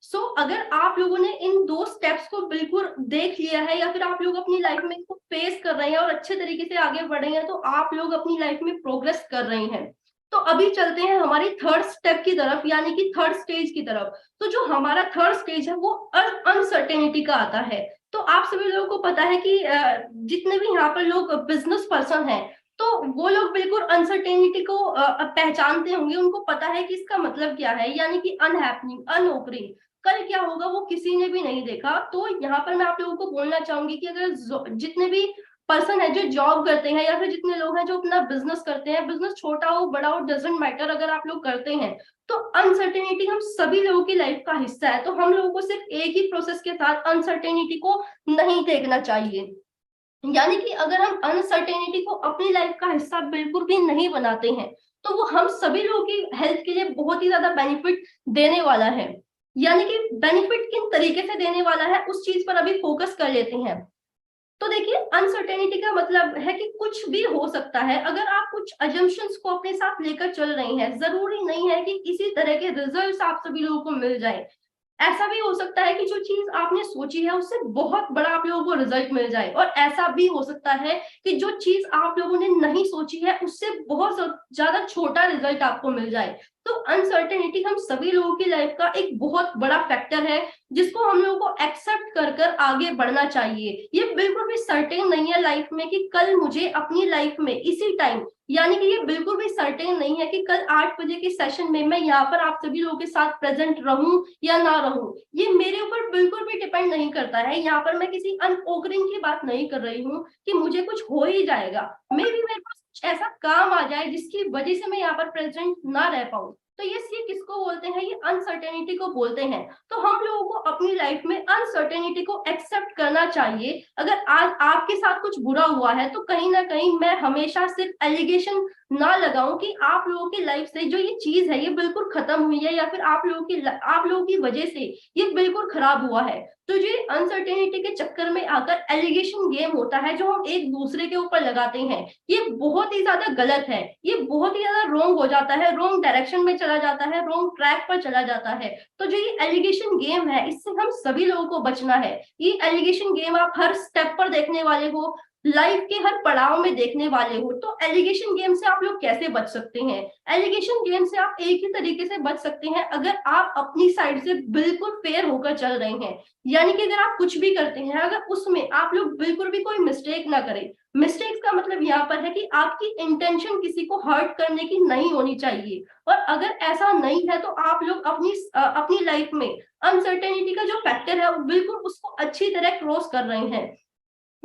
So अगर आप लोगों ने इन 2 स्टेप्स को बिल्कुल देख लिया है या फिर आप लोग अपनी लाइफ में इसको फेस कर रहे हैं और अच्छे तरीके से आगे बढ़ रहे हैं तो आप लोग अपनी लाइफ में प्रोग्रेस कर रहे हैं। तो अभी चलते हैं हमारी थर्ड स्टेप की तरफ, यानी कि थर्ड स्टेज की तरफ। तो जो हमारा थर्ड स्टेज है वो अनसर्टेनिटी का आता है। तो आप सभी लोगों को पता है कि जितने भी यहाँ पर लोग बिजनेस पर्सन हैं तो वो लोग बिल्कुल अनसर्टेनिटी को पहचानते होंगे। उनको पता है कि इसका मतलब क्या है, यानी कि अनहैपनिंग, अनओकरिंग, कल क्या होगा वो किसी ने भी नहीं देखा। तो यहाँ पर मैं आप लोगों को बोलना चाहूंगी कि अगर जितने भी पर्सन है जो जॉब करते हैं या फिर जितने लोग हैं जो अपना बिजनेस करते हैं, बिजनेस छोटा हो बड़ा हो डजेंट मैटर, अगर आप लोग करते हैं तो अनसर्टेनिटी हम सभी लोगों की लाइफ का हिस्सा है। तो हम लोगों को सिर्फ एक ही प्रोसेस के साथ अनसर्टेनिटी को नहीं देखना चाहिए। यानी कि अगर हम अनसर्टेनिटी को अपनी लाइफ का हिस्सा बिल्कुल भी नहीं बनाते हैं तो वो हम सभी लोगों की हेल्थ के लिए बहुत ही ज्यादा बेनिफिट देने वाला है। यानी कि बेनिफिट किन तरीके से देने वाला है उस चीज पर अभी फोकस कर लेते हैं। तो देखिए, अनसर्टेनिटी का मतलब है कि कुछ भी हो सकता है। अगर आप कुछ अजम्पशंस को अपने साथ लेकर चल रहे हैं, जरूरी नहीं है कि इसी तरह के रिजल्ट्स आप सभी लोगों को मिल जाए। ऐसा भी हो सकता है कि जो चीज आपने सोची है उससे बहुत बड़ा आप लोगों को रिजल्ट मिल जाए, और ऐसा भी हो सकता है कि जो चीज आप लोगों ने नहीं सोची है उससे बहुत ज्यादा छोटा रिजल्ट आपको मिल जाए। तो अनसर्टेनिटी हम सभी लोगों की लाइफ का एक बहुत बड़ा फैक्टर है जिसको हम लोगों को एक्सेप्ट कर कर आगे बढ़ना चाहिए। ये बिल्कुल भी सर्टेन नहीं है लाइफ में कि कल मुझे अपनी लाइफ में इसी टाइम, यानी कि ये बिल्कुल भी सर्टेन नहीं है कि कल 8 बजे के सेशन में मैं यहाँ पर आप सभी लोगों के साथ प्रेजेंट रहूं या ना रहूं। ये मेरे ऊपर बिल्कुल भी डिपेंड नहीं करता है। यहाँ पर मैं किसी अनओकरिंग की बात नहीं कर रही हूँ कि मुझे कुछ हो ही जाएगा, मे भी मेरे पास कुछ ऐसा काम आ जाए जिसकी वजह से मैं यहाँ पर प्रेजेंट ना रह पाऊं। तो ये किसको बोलते हैं, ये अनसर्टेनिटी को बोलते हैं। तो हम लोगों को अपनी लाइफ में अनसर्टेनिटी को एक्सेप्ट करना चाहिए। अगर आज आपके साथ कुछ बुरा हुआ है तो कहीं ना कहीं मैं हमेशा सिर्फ एलिगेशन ना लगाऊं कि आप लोगों की लाइफ से जो ये चीज है ये बिल्कुल खत्म हुई है या फिर आप लोगों की वजह से ये बिल्कुल खराब हुआ है। तो ये अनसर्टेनिटी के चक्कर में आकर एलिगेशन गेम होता है जो हम एक दूसरे के ऊपर लगाते हैं, ये बहुत ही ज्यादा गलत है। ये बहुत ही ज्यादा रॉन्ग हो जाता है, रॉन्ग डायरेक्शन में चला जाता है, रॉन्ग ट्रैक पर चला जाता है। तो जो ये एलिगेशन गेम है इससे हम सभी लोगों को बचना है। ये एलिगेशन गेम आप हर स्टेप पर देखने वाले हो, लाइफ के हर पड़ाव में देखने वाले हो। तो एलिगेशन गेम से आप लोग कैसे बच सकते हैं? एलिगेशन गेम से आप एक ही तरीके से बच सकते हैं अगर आप अपनी साइड से बिल्कुल फेयर होकर चल रहे हैं। यानी कि अगर आप कुछ भी करते हैं अगर उसमें आप लोग बिल्कुल भी कोई मिस्टेक ना करें। मिस्टेक्स का मतलब यहाँ पर है कि आपकी इंटेंशन किसी को हर्ट करने की नहीं होनी चाहिए। और अगर ऐसा नहीं है तो आप लोग अपनी लाइफ में अनसर्टेनिटी का जो फैक्टर है बिल्कुल उसको अच्छी तरह क्रॉस कर रहे हैं।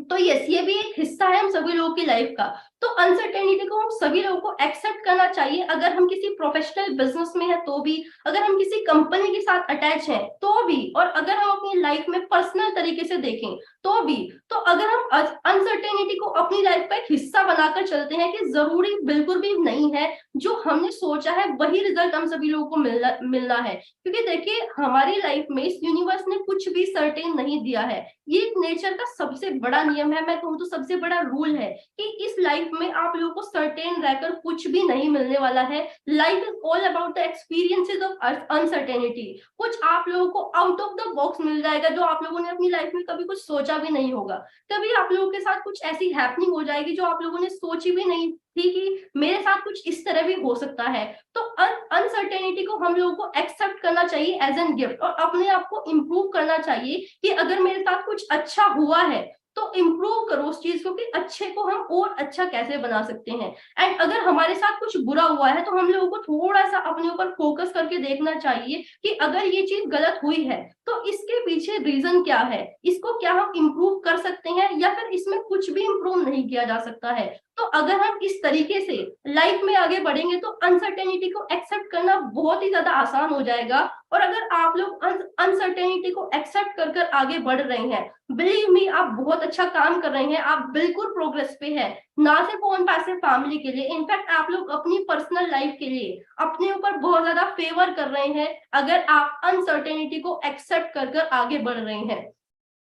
तो यस, ये भी एक हिस्सा है हम सभी लोगों की लाइफ का। तो अनसर्टेनिटी को हम सभी लोगों को एक्सेप्ट करना चाहिए। अगर हम किसी प्रोफेशनल बिजनेस में है तो भी, अगर हम किसी कंपनी के साथ अटैच हैं तो भी, और अगर हम अपनी लाइफ में पर्सनल तरीके से देखें तो भी। तो अगर हम अनसर्टेनिटी को अपनी लाइफ का एक हिस्सा बनाकर चलते हैं कि जरूरी बिल्कुल भी नहीं है जो हमने सोचा है वही रिजल्ट हम सभी लोगों को मिलना है। क्योंकि देखिए, हमारी लाइफ में इस यूनिवर्स ने कुछ भी सर्टेन नहीं दिया है। ये नेचर का सबसे बड़ा नियम है, मैं कहूँ तो सबसे बड़ा रूल है कि इस लाइफ में आप लोगों को सर्टेन रहकर कुछ भी नहीं मिलने वाला है। Life is all about the experiences of uncertainty. कुछ आप लोगों को आउट ऑफ द बॉक्स मिल जाएगा जो आप लोगों ने अपनी लाइफ में कभी कुछ सोचा भी नहीं होगा। कभी आप लोगों के साथ कुछ ऐसी हैपनिंग हो जाएगी जो आप लोगों ने सोची भी नहीं थी कि मेरे साथ कुछ इस तरह भी हो सकता है। तो अनसर्टेनिटी को हम लोगों को एक्सेप्ट करना चाहिए एज एन गिफ्ट, और अपने आप को इम्प्रूव करना चाहिए कि अगर मेरे साथ कुछ अच्छा हुआ है तो इम्प्रूव करो उस चीज को कि अच्छे को हम और अच्छा कैसे बना सकते हैं। एंड अगर हमारे साथ कुछ बुरा हुआ है तो हम लोगों को थोड़ा सा अपने ऊपर फोकस करके देखना चाहिए कि अगर ये चीज गलत हुई है तो इसके पीछे रीजन क्या है, इसको क्या हम इम्प्रूव कर सकते हैं या फिर इसमें कुछ भी इम्प्रूव नहीं किया जा सकता है। तो अगर हम इस तरीके से लाइफ में आगे बढ़ेंगे तो अनसर्टेनिटी को एक्सेप्ट करना बहुत ही ज्यादा आसान हो जाएगा। और अगर आप लोग अनसर्टेनिटी को एक्सेप्ट कर कर आगे बढ़ रहे हैं, बिलीव मी आप बहुत अच्छा काम कर रहे हैं, आप बिल्कुल प्रोग्रेस पे हैं, ना सिर्फ ऑन पैसिव फैमिली के लिए, इनफैक्ट आप लोग अपनी पर्सनल लाइफ के लिए अपने ऊपर बहुत ज्यादा फेवर कर रहे हैं अगर आप अनसर्टेनिटी को एक्सेप्ट कर कर आगे बढ़ रहे हैं।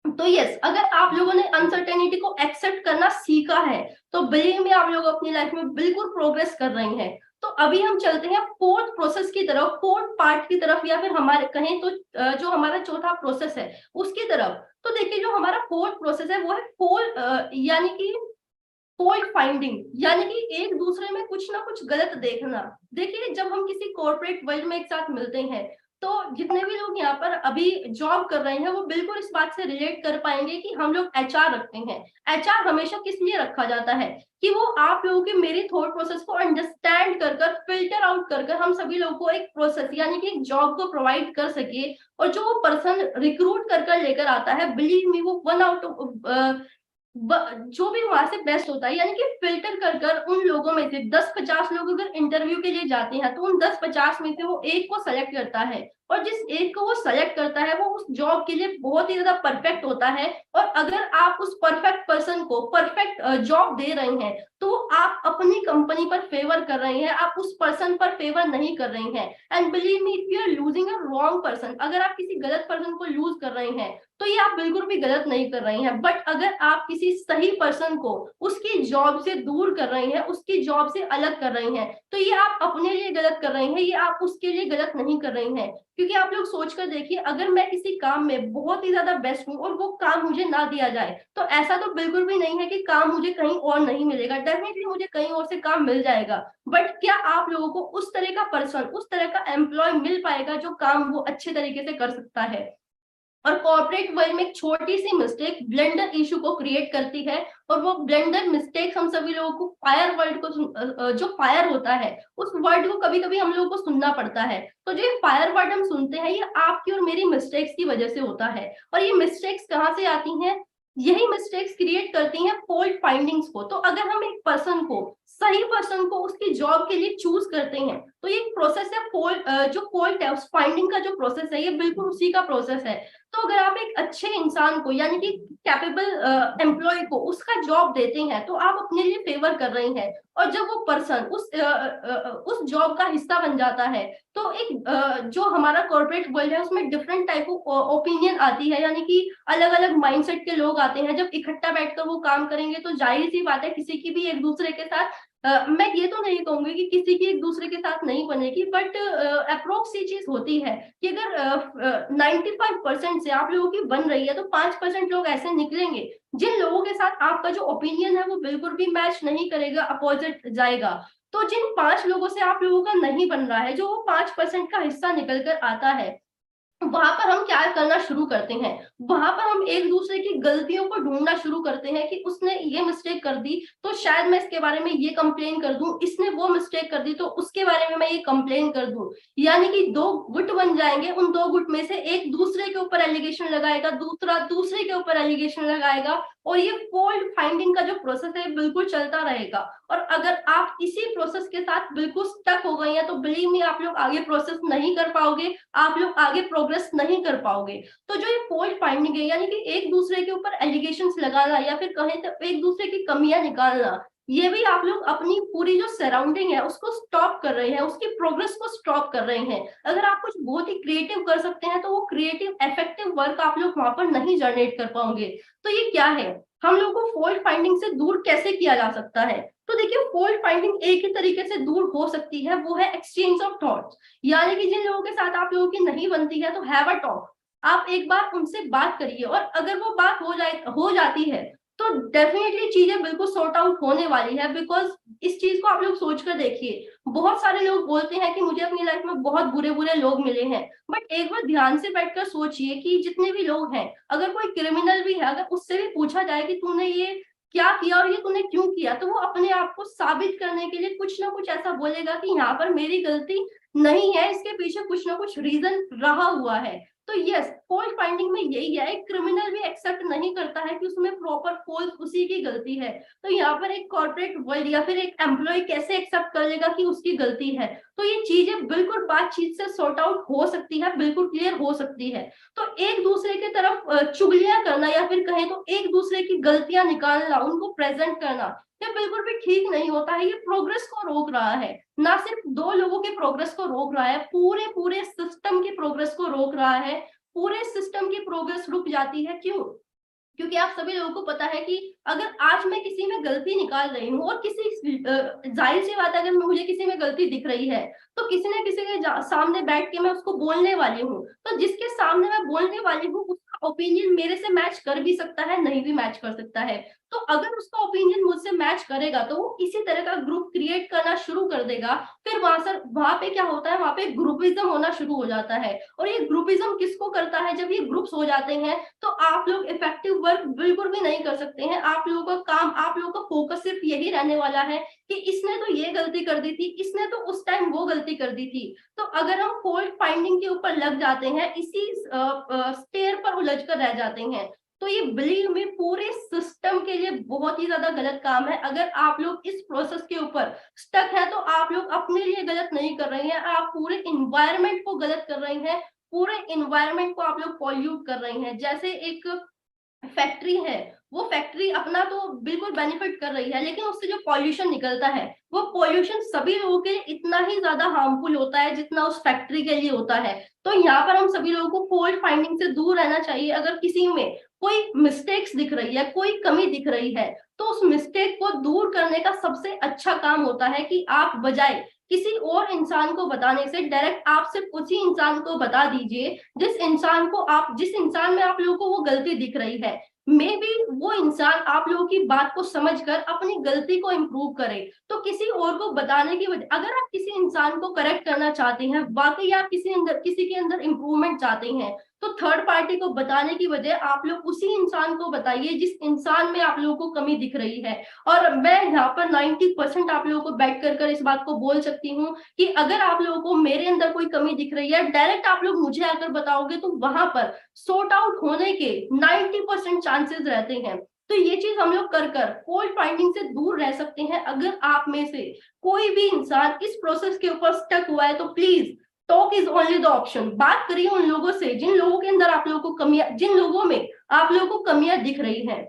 तो यस, अगर आप लोगों ने अनसर्टेनिटी को एक्सेप्ट करना सीखा है तो बिलीव मी आप लोग अपनी लाइफ में बिल्कुल प्रोग्रेस कर रहे हैं। तो अभी हम चलते हैं फोर्थ प्रोसेस की तरफ, फोर्थ पार्ट की तरफ, या फिर हमारे कहें तो जो हमारा चौथा प्रोसेस है उसकी तरफ। तो देखिए जो हमारा फोर्थ प्रोसेस है वो है यानी कि फॉल्ट फाइंडिंग, यानी कि एक दूसरे में कुछ ना कुछ गलत देखना। देखिए जब हम किसी कॉर्पोरेट वर्ल्ड में एक साथ मिलते हैं तो जितने भी लोग यहाँ पर अभी जॉब कर रहे हैं वो बिल्कुल इस बात से रिलेट कर पाएंगे कि हम लोग एचआर रखते हैं। एचआर हमेशा किस लिए रखा जाता है कि वो आप लोगों के मेरी थॉट प्रोसेस को अंडरस्टैंड कर कर, फिल्टर आउट कर कर हम सभी लोगों को एक प्रोसेस यानी कि एक जॉब को प्रोवाइड कर सके। और जो वो पर्सन रिक्रूट कर कर लेकर आता है, बिलीव मी वो वन आउट जो भी वहां से बेस्ट होता है, यानी कि फिल्टर कर कर उन लोगों में से 10-50 लोग अगर इंटरव्यू के लिए जाते हैं तो उन 10-50 में से वो एक को सेलेक्ट करता है, और जिस एक को वो सेलेक्ट करता है वो उस जॉब के लिए बहुत ही ज्यादा परफेक्ट होता है। और अगर आप उस परफेक्ट पर्सन को परफेक्ट जॉब दे रहे हैं तो आप अपनी कंपनी पर फेवर कर रहे हैं, आप उस पर्सन पर फेवर नहीं कर रहे हैं। And believe me if you are losing a wrong person, अगर आप किसी गलत पर्सन को लूज कर रहे हैं तो ये आप बिल्कुल भी गलत नहीं कर रहे हैं। बट अगर आप किसी सही पर्सन को उसकी जॉब से दूर कर रहे हैं, उसकी जॉब से अलग कर रहे हैं, तो ये आप अपने लिए गलत कर रहे हैं, ये आप उसके लिए गलत नहीं कर रहे हैं। क्योंकि आप लोग सोच कर देखिए, अगर मैं किसी काम में बहुत ही ज्यादा बेस्ट हूँ और वो काम मुझे ना दिया जाए तो ऐसा तो बिल्कुल भी नहीं है कि काम मुझे कहीं और नहीं मिलेगा, डेफिनेटली मुझे कहीं और से काम मिल जाएगा। बट क्या आप लोगों को उस तरह का पर्सन, उस तरह का एम्प्लॉय मिल पाएगा जो काम वो अच्छे तरीके से कर सकता है। और कॉर्पोरेट वर्ल्ड में एक छोटी सी मिस्टेक ब्लेंडर इशू को क्रिएट करती है, और वो ब्लेंडर मिस्टेक हम सभी लोगों को फायर वर्ड को, जो फायर होता है उस वर्ड को कभी कभी हम लोगों को सुनना पड़ता है। तो जो ये फायर वर्ड हम सुनते हैं ये आपकी और मेरी मिस्टेक्स की वजह से होता है। और ये मिस्टेक्स कहाँ से आती हैं? यही मिस्टेक्स क्रिएट करती हैं फॉल्ट फाइंडिंग्स को। तो अगर हम एक पर्सन को, सही पर्सन को उसकी जॉब के लिए चूज करते हैं तो ये प्रोसेस है जो फॉल्ट है उस फाइंडिंग का जो प्रोसेस है ये बिल्कुल उसी का प्रोसेस है। तो अगर आप एक अच्छे इंसान को यानी कि कैपेबल एम्प्लॉय को उसका जॉब देते हैं तो आप अपने लिए फेवर कर रहे हैं। और जब वो पर्सन उस जॉब का हिस्सा बन जाता है तो एक जो हमारा कॉर्पोरेट वर्ल्ड है उसमें डिफरेंट टाइप ऑफ ओपिनियन आती है, यानी कि अलग अलग माइंडसेट के लोग आते हैं। जब इकट्ठा बैठकर वो काम करेंगे तो जाहिर सी बात है किसी की भी एक दूसरे के साथ मैं ये तो नहीं कहूंगी कि किसी की एक दूसरे के साथ नहीं बनेगी, बट अप्रोक्स ये चीज होती है कि अगर 95% से आप लोगों की बन रही है तो 5% लोग ऐसे निकलेंगे जिन लोगों के साथ आपका जो ओपिनियन है वो बिल्कुल भी मैच नहीं करेगा, अपोजिट जाएगा। तो जिन 5 लोगों से आप लोगों का नहीं बन रहा है, जो वो 5% का हिस्सा निकल कर आता है, वहां पर हम क्या करना शुरू करते हैं, वहां पर हम एक दूसरे की गलतियों को ढूंढना शुरू करते हैं कि उसने ये मिस्टेक कर दी तो शायद मैं इसके बारे में ये कंप्लेन कर दूं, इसने वो मिस्टेक कर दी तो उसके बारे में मैं ये कंप्लेन कर दूं। यानी कि 2 गुट बन जाएंगे, उन 2 गुट में से एक दूसरे के ऊपर एलिगेशन लगाएगा, दूसरा दूसरे के ऊपर एलिगेशन लगाएगा, और ये फॉल्ट फाइंडिंग का जो प्रोसेस है बिल्कुल चलता रहेगा। और अगर आप इसी प्रोसेस के साथ बिल्कुल स्टक हो गए हैं तो बिलीव मी आप लोग आगे प्रोसेस नहीं कर पाओगे, आप लोग आगे प्रोग्रेस नहीं कर पाओगे। तो जो ये फॉल्ट फाइंडिंग है यानी कि एक दूसरे के ऊपर एलिगेशंस लगाना या फिर कहें तो एक दूसरे की कमियां निकालना, ये भी आप लोग अपनी पूरी जो सराउंडिंग है उसको स्टॉप कर रहे हैं, उसकी प्रोग्रेस को स्टॉप कर रहे हैं। अगर आप कुछ बहुत ही क्रिएटिव कर सकते हैं तो वो क्रिएटिव इफेक्टिव वर्क आप लोग वहां पर नहीं जनरेट कर पाओगे। तो ये क्या है? हम लोग को फॉल्ट फाइंडिंग से दूर कैसे किया जा सकता है? तो देखिए, फॉल्ट फाइंडिंग एक ही तरीके से दूर हो सकती है, वो है एक्सचेंज ऑफ थॉट्स। यानी कि जिन लोगों के साथ आप लोगों की नहीं बनती है, तो हैव अ टॉक, आप एक बार उनसे बात करिए, और अगर वो बात हो जाती है, तो डेफिनेटली चीजें बिल्कुल सॉर्ट आउट होने वाली है। बिकॉज इस चीज को आप लोग सोच कर देखिए, बहुत सारे लोग बोलते हैं कि मुझे अपनी लाइफ में बहुत बुरे बुरे लोग मिले हैं, बट एक बार ध्यान से बैठकर सोचिए कि जितने भी लोग हैं, अगर कोई क्रिमिनल भी है, अगर उससे भी पूछा जाए कि तूने ये क्या किया और ये तूने क्यों किया, तो वो अपने आप को साबित करने के लिए कुछ ना कुछ ऐसा बोलेगा कि यहाँ पर मेरी गलती नहीं है, इसके पीछे कुछ ना कुछ रीजन रहा हुआ है। तो यस, फॉल्ट फाइंडिंग में यही है, एक क्रिमिनल भी एक्सेप्ट नहीं करता है कि उसमें प्रॉपर फॉल्ट उसी की गलती है। तो यहाँ पर एक कॉर्पोरेट वर्ल्ड या फिर एक एम्प्लॉय कैसे एक्सेप्ट कर लेगा कि उसकी गलती है? तो ये चीजें बिल्कुल बातचीत से सॉर्ट आउट हो सकती है, बिल्कुल क्लियर हो सकती है। तो एक दूसरे की तरफ चुगलियां करना, या फिर कहें तो एक दूसरे की गलतियां निकालना, उनको प्रेजेंट करना, ये बिल्कुल भी ठीक नहीं होता है। ये प्रोग्रेस को रोक रहा है, ना सिर्फ दो लोगों के प्रोग्रेस को रोक रहा है, पूरे पूरे सिस्टम की प्रोग्रेस को रोक रहा है। पूरे सिस्टम की प्रोग्रेस रुक जाती है, क्यों? क्योंकि आप सभी लोगों को पता है कि अगर आज मैं किसी में गलती निकाल रही हूँ, और किसी जाहिर सी बात है, अगर मुझे किसी में गलती दिख रही है, तो किसी न किसी के सामने बैठ के मैं उसको बोलने वाली हूँ। तो जिसके सामने मैं बोलने वाली हूँ, उसका ओपिनियन मेरे से मैच कर भी सकता है, नहीं भी मैच कर सकता है। तो अगर उसका ओपिनियन मुझसे मैच करेगा, तो वो इसी तरह का ग्रुप क्रिएट करना शुरू कर देगा। फिर वहां पे क्या होता है, वहां पे ग्रुपिज्म होना शुरू हो जाता है। और ये ग्रुपिज्म किसको करता है? जब ये ग्रुप्स हो जाते हैं, तो आप लोग इफेक्टिव वर्क बिल्कुल भी नहीं कर सकते हैं। आप लोगों का काम, आप लोगों का फोकस सिर्फ यही रहने वाला है कि इसने तो ये गलती कर दी थी, इसने तो उस टाइम वो गलती कर दी थी। तो अगर हम फॉल्ट फाइंडिंग के ऊपर लग जाते हैं, इसी स्टेयर पर उलझ कर रह जाते हैं, तो ये बिलीव में पूरे सिस्टम के लिए बहुत ही ज्यादा गलत काम है। अगर आप लोग इस प्रोसेस के ऊपर स्टक है, तो आप लोग अपने लिए गलत नहीं कर रहे हैं, आप पूरे इन्वायरमेंट को गलत कर रहे हैं। पूरे इन्वायरमेंट को आप लोग पॉल्यूट कर रहे हैं। जैसे एक फैक्ट्री है, वो फैक्ट्री अपना तो बिल्कुल बेनिफिट कर रही है, लेकिन उससे जो पॉल्यूशन निकलता है, वो पॉल्यूशन सभी लोगों के लिए इतना ही ज्यादा हार्मफुल होता है जितना उस फैक्ट्री के लिए होता है। तो यहाँ पर हम सभी लोगों को फॉल्ट फाइंडिंग से दूर रहना चाहिए। अगर किसी में कोई मिस्टेक्स दिख रही है, कोई कमी दिख रही है, तो उस मिस्टेक को दूर करने का सबसे अच्छा काम होता है कि आप बजाय किसी और इंसान को बताने से, डायरेक्ट आप सिर्फ उसी इंसान को बता दीजिए जिस इंसान में आप लोगों को वो गलती दिख रही है। मे बी वो इंसान आप लोगों की बात को समझकर अपनी गलती को इम्प्रूव करे। तो किसी और को बताने की वजह, अगर आप किसी इंसान को करेक्ट करना चाहते हैं, वाकई आप किसी के अंदर इम्प्रूवमेंट चाहते हैं, तो थर्ड पार्टी को बताने की वजह आप लोग उसी इंसान को बताइए जिस इंसान में आप लोगों को कमी दिख रही है। और मैं यहाँ पर 90% आप लोगों को बैठ कर इस बात को बोल सकती हूँ कि अगर आप लोगों को मेरे अंदर कोई कमी दिख रही है, डायरेक्ट आप लोग मुझे आकर बताओगे, तो वहां पर सॉर्ट आउट होने के 90% चांसेस रहते हैं। तो ये चीज हम लोग कर फॉल्ट फाइंडिंग से दूर रह सकते हैं। अगर आप में से कोई भी इंसान इस प्रोसेस के ऊपर स्टक हुआ है, तो please talk is only the option. बात करिए उन लोगों से जिन लोगों के अंदर आप लोगों को कमियां, जिन लोगों में आप लोगों को कमियां दिख रही हैं।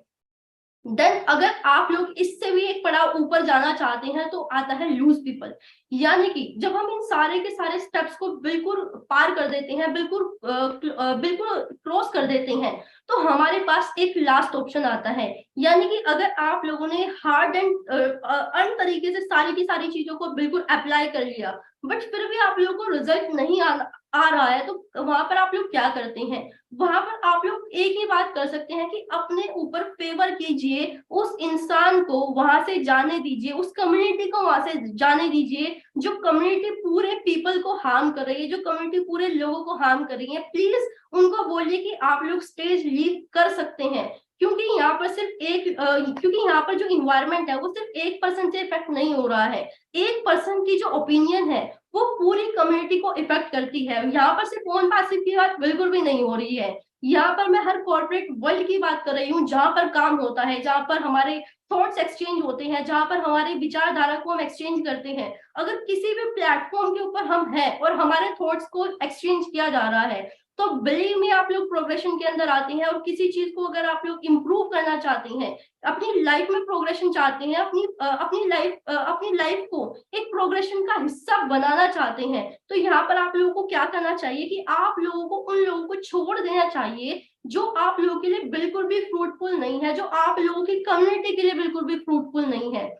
देन अगर आप लोग इससे भी एक पड़ाव ऊपर जाना चाहते हैं, तो आता है लूज पीपल। यानी कि जब हम इन सारे के सारे स्टेप्स को बिल्कुल पार कर देते हैं, बिल्कुल क्रॉस कर देते हैं, तो हमारे पास एक लास्ट ऑप्शन आता है। यानी कि अगर आप लोगों ने हार्ड एंड अर्न तरीके से सारी की सारी चीजों को बिल्कुल अप्लाई कर लिया, बट फिर भी आप लोगों को रिजल्ट नहीं आ रहा है, तो वहां पर आप लोग क्या करते हैं? वहां पर आप लोग एक ही बात कर सकते हैं कि अपने ऊपर फेवर कीजिए, उस इंसान को वहां से जाने दीजिए, उस कम्युनिटी को वहां से जाने दीजिए जो कम्युनिटी पूरे पीपल को हार्म कर रही है, जो कम्युनिटी पूरे लोगों को हार्म कर रही है। प्लीज उनको बोलिए कि आप लोग स्टेज लीव कर सकते हैं। क्योंकि यहाँ पर क्योंकि यहाँ पर जो इन्वायरमेंट है, वो सिर्फ 1% से इफेक्ट नहीं हो रहा है। 1% की जो ओपिनियन है, वो पूरी कम्युनिटी को इफेक्ट करती है। यहाँ पर सिर्फ ओन पैसिव की बात बिल्कुल भी नहीं हो रही है। यहाँ पर मैं हर कॉर्पोरेट वर्ल्ड की बात कर रही हूँ, जहां पर काम होता है, जहां पर हमारे थॉट्स एक्सचेंज होते हैं, जहां पर हमारे विचारधारा को हम एक्सचेंज करते हैं। अगर किसी भी प्लेटफॉर्म के ऊपर हम हैं और हमारे थॉट्स को एक्सचेंज किया जा रहा है, तो बिलीव में आप लोग प्रोग्रेशन के अंदर आते हैं। और किसी चीज को अगर आप लोग इम्प्रूव करना चाहते हैं, अपनी लाइफ में प्रोग्रेशन चाहते हैं, अपनी लाइफ को एक प्रोग्रेशन का हिस्सा बनाना चाहते हैं, तो यहाँ पर आप लोगों को क्या करना चाहिए कि आप लोगों को उन लोगों को छोड़ देना चाहिए जो आप लोगों के लिए बिल्कुल भी फ्रूटफुल नहीं है, जो आप लोगों की कम्युनिटी के लिए बिल्कुल भी फ्रूटफुल नहीं है।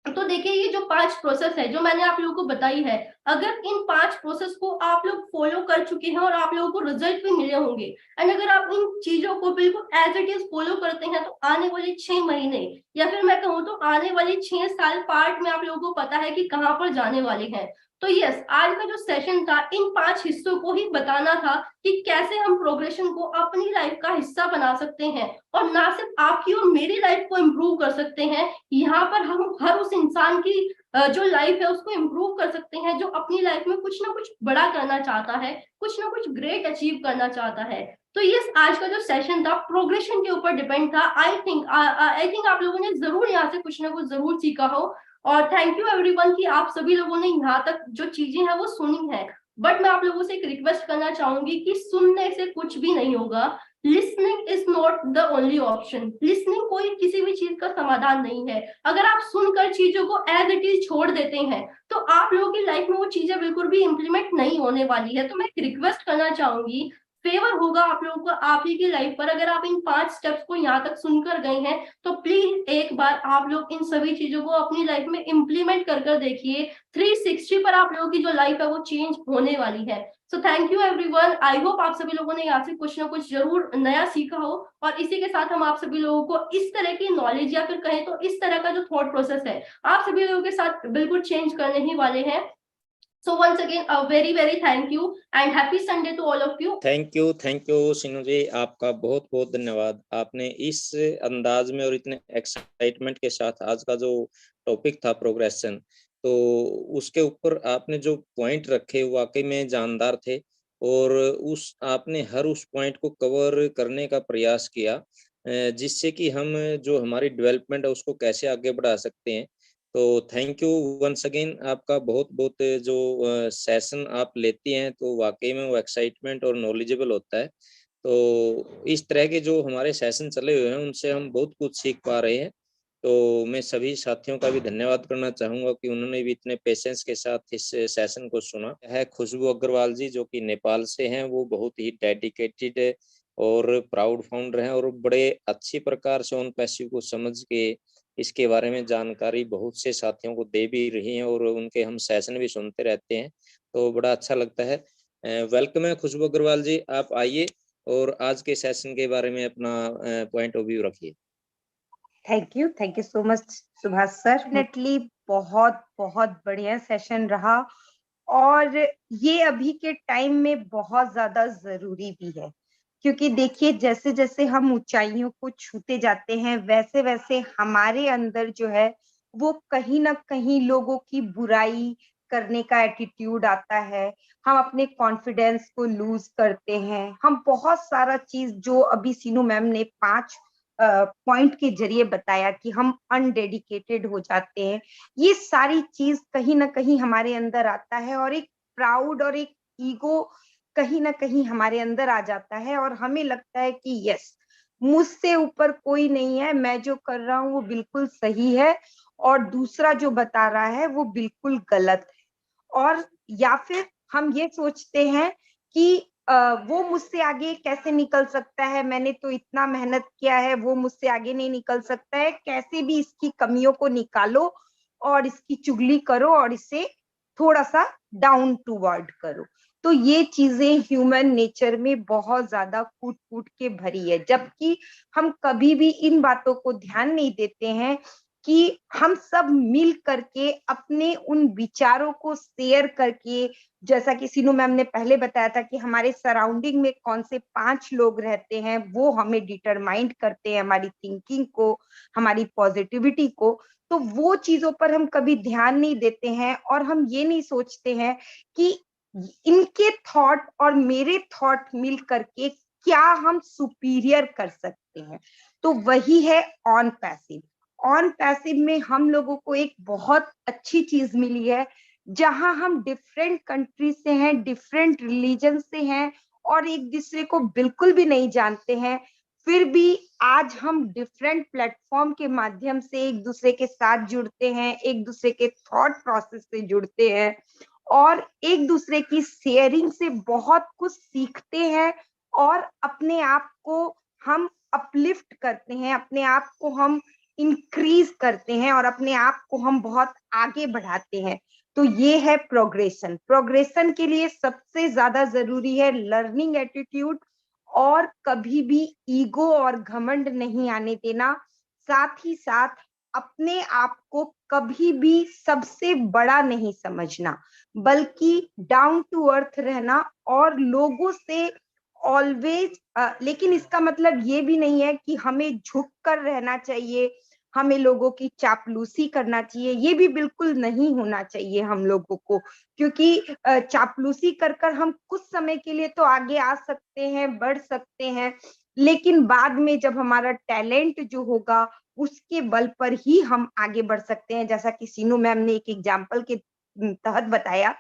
तो देखिए, ये जो 5 प्रोसेस है जो मैंने आप लोगों को बताई है, अगर इन 5 प्रोसेस को आप लोग फॉलो कर चुके हैं और आप लोगों को रिजल्ट भी मिले होंगे, एंड अगर आप इन चीजों को बिल्कुल एज इट इज फॉलो करते हैं, तो आने वाले 6 महीने या फिर मैं कहूँ तो आने वाले 6 साल पार्ट में आप लोगों को पता है कि कहाँ पर जाने वाले हैं। तो यस, आज का जो सेशन था इन 5 हिस्सों को ही बताना था कि कैसे हम प्रोग्रेशन को अपनी लाइफ का हिस्सा बना सकते हैं, और ना सिर्फ आपकी और मेरी लाइफ को इम्प्रूव कर सकते हैं, यहाँ पर हम हर उस इंसान की जो लाइफ है उसको इम्प्रूव कर सकते हैं जो अपनी लाइफ में कुछ ना कुछ बड़ा करना चाहता है, कुछ ना कुछ ग्रेट अचीव करना चाहता है। तो यस, आज का जो सेशन था प्रोग्रेशन के ऊपर डिपेंड था। आई थिंक आप लोगों ने जरूर यहाँ से कुछ ना कुछ जरूर सीखा हो। और थैंक यू एवरीवन कि आप सभी लोगों ने यहाँ तक जो चीजें हैं वो सुनी है। बट मैं आप लोगों से एक रिक्वेस्ट करना चाहूंगी कि सुनने से कुछ भी नहीं होगा। Listening is not the only option. Listening कोई किसी भी चीज का समाधान नहीं है। अगर आप सुनकर चीजों को एज इट इज छोड़ देते हैं, तो आप लोगों की लाइफ में वो चीजें बिल्कुल भी इंप्लीमेंट नहीं होने वाली है। तो मैं एक रिक्वेस्ट करना चाहूंगी, फेवर होगा आप लोगों को आप ही की लाइफ पर, अगर आप इन 5 स्टेप्स को यहाँ तक सुनकर गए हैं, तो प्लीज एक बार आप लोग इन सभी चीजों को अपनी लाइफ में इंप्लीमेंट कर देखिए। 360 पर आप लोगों की जो लाइफ है वो चेंज होने वाली है। So thank you everyone. I hope आप सभी लोगों ने यहाँ से कुछ ना कुछ जरूर नया सीखा हो, और इसी के साथ हम आप सभी लोगों को इस तरह की नॉलेज या फिर कहें तो इस तरह का जो थॉट प्रोसेस है आप सभी लोगों के साथ बिल्कुल चेंज करने ही वाले हैं। So once again, a very very thank you and happy Sunday to all of you. Thank you Seenu ji, आपका बहुत बहुत धन्यवाद। आपने इस अंदाज में और इतने एक्साइटमेंट के साथ आज का जो टॉपिक था प्रोग्रेशन, तो उसके ऊपर आपने जो पॉइंट रखे वाकई में जानदार थे, और आपने हर उस पॉइंट को कवर करने का प्रयास किया, जिससे कि हम जो हमारी डेवलपमेंट है उसको कैसे आगे बढ़ा सकते हैं। तो थैंक यू वंस अगेन, आपका बहुत बहुत जो सेशन आप लेती हैं तो वाकई में वो एक्साइटमेंट और नॉलेजेबल होता है। तो इस तरह के जो हमारे सेशन चले हुए हैं उनसे हम बहुत कुछ सीख पा रहे हैं। तो मैं सभी साथियों का भी धन्यवाद करना चाहूँगा कि उन्होंने भी इतने पेशेंस के साथ इस सेशन को सुना है। खुशबू अग्रवाल जी जो कि नेपाल से हैं, वो बहुत ही डेडिकेटेड और प्राउड फाउंडर हैं, और बड़े अच्छी प्रकार से उन पैसिव को समझ के इसके बारे में जानकारी बहुत से साथियों को दे भी रही हैं, और उनके हम सेशन भी सुनते रहते हैं, तो बड़ा अच्छा लगता है। वेलकम है खुशबू अग्रवाल जी, आप आइए और आज के सेशन के बारे में अपना पॉइंट ऑफ व्यू रखिए। Thank you so much Subhash sir. Definitely बहुत बहुत बढ़िया सेशन रहा, और ये अभी के टाइम में बहुत ज्यादा जरूरी भी है, क्योंकि देखिए जैसे जैसे हम ऊंचाइयों को छूते जाते हैं वैसे वैसे हमारे अंदर जो है वो कहीं ना कहीं लोगों की बुराई करने का एटीट्यूड आता है। हम अपने कॉन्फिडेंस को लूज करते हैं। हम बहुत सारा चीज जो अभी सीनू मैम ने 5 पॉइंट के जरिए बताया कि हम अनडेडिकेटेड हो जाते हैं, ये सारी चीज कहीं ना कहीं हमारे अंदर आता है, और एक प्राउड और एक ईगो कहीं ना कहीं हमारे अंदर आ जाता है, और हमें लगता है कि यस, मुझसे ऊपर कोई नहीं है, मैं जो कर रहा हूँ वो बिल्कुल सही है और दूसरा जो बता रहा है वो बिल्कुल गलत है। और या फिर हम ये सोचते हैं कि वो मुझसे आगे कैसे निकल सकता है, मैंने तो इतना मेहनत किया है, वो मुझसे आगे नहीं निकल सकता है, कैसे भी इसकी कमियों को निकालो और इसकी चुगली करो और इसे थोड़ा सा डाउन टू वर्ड करो। तो ये चीजें ह्यूमन नेचर में बहुत ज्यादा कूट कूट के भरी है, जबकि हम कभी भी इन बातों को ध्यान नहीं देते हैं कि हम सब मिल करके अपने उन विचारों को शेयर करके, जैसा कि सीनू मैम ने पहले बताया था कि हमारे सराउंडिंग में कौन से 5 लोग रहते हैं, वो हमें डिटरमाइंड करते हैं हमारी थिंकिंग को, हमारी पॉजिटिविटी को। तो वो चीजों पर हम कभी ध्यान नहीं देते हैं, और हम ये नहीं सोचते हैं कि इनके थॉट और मेरे थॉट मिल करके क्या हम सुपीरियर कर सकते हैं। तो वही है ऑन पैसिव। ऑन पैसिव में हम लोगों को एक बहुत अच्छी चीज मिली है, जहां हम डिफरेंट कंट्री से हैं, डिफरेंट रिलीजन से हैं, और एक दूसरे को बिल्कुल भी नहीं जानते हैं, फिर भी आज हम डिफरेंट प्लेटफॉर्म के माध्यम से एक दूसरे के साथ जुड़ते हैं, एक दूसरे के थॉट प्रोसेस से जुड़ते हैं और एक दूसरे की शेयरिंग से बहुत कुछ सीखते हैं और अपने आप को हम अपलिफ्ट करते हैं, अपने आप को हम इंक्रीज करते हैं और अपने आप को हम बहुत आगे बढ़ाते हैं। तो ये है प्रोग्रेशन। प्रोग्रेशन के लिए सबसे ज्यादा जरूरी है लर्निंग एटीट्यूड और कभी भी ईगो और घमंड नहीं आने देना। साथ ही साथ अपने आप को कभी भी सबसे बड़ा नहीं समझना, बल्कि डाउन टू अर्थ रहना और लोगों से ऑलवेज लेकिन इसका मतलब ये भी नहीं है कि हमें झुक कर रहना चाहिए, हमें लोगों की चापलूसी करना चाहिए, ये भी बिल्कुल नहीं होना चाहिए हम लोगों को, क्योंकि चापलूसी कर कर हम कुछ समय के लिए तो आगे आ सकते हैं, बढ़ सकते हैं, लेकिन बाद में जब हमारा टैलेंट जो होगा उसके बल पर ही हम आगे बढ़ सकते हैं। जैसा कि सीनू मैम ने एक एग्जाम्पल के तहत बताया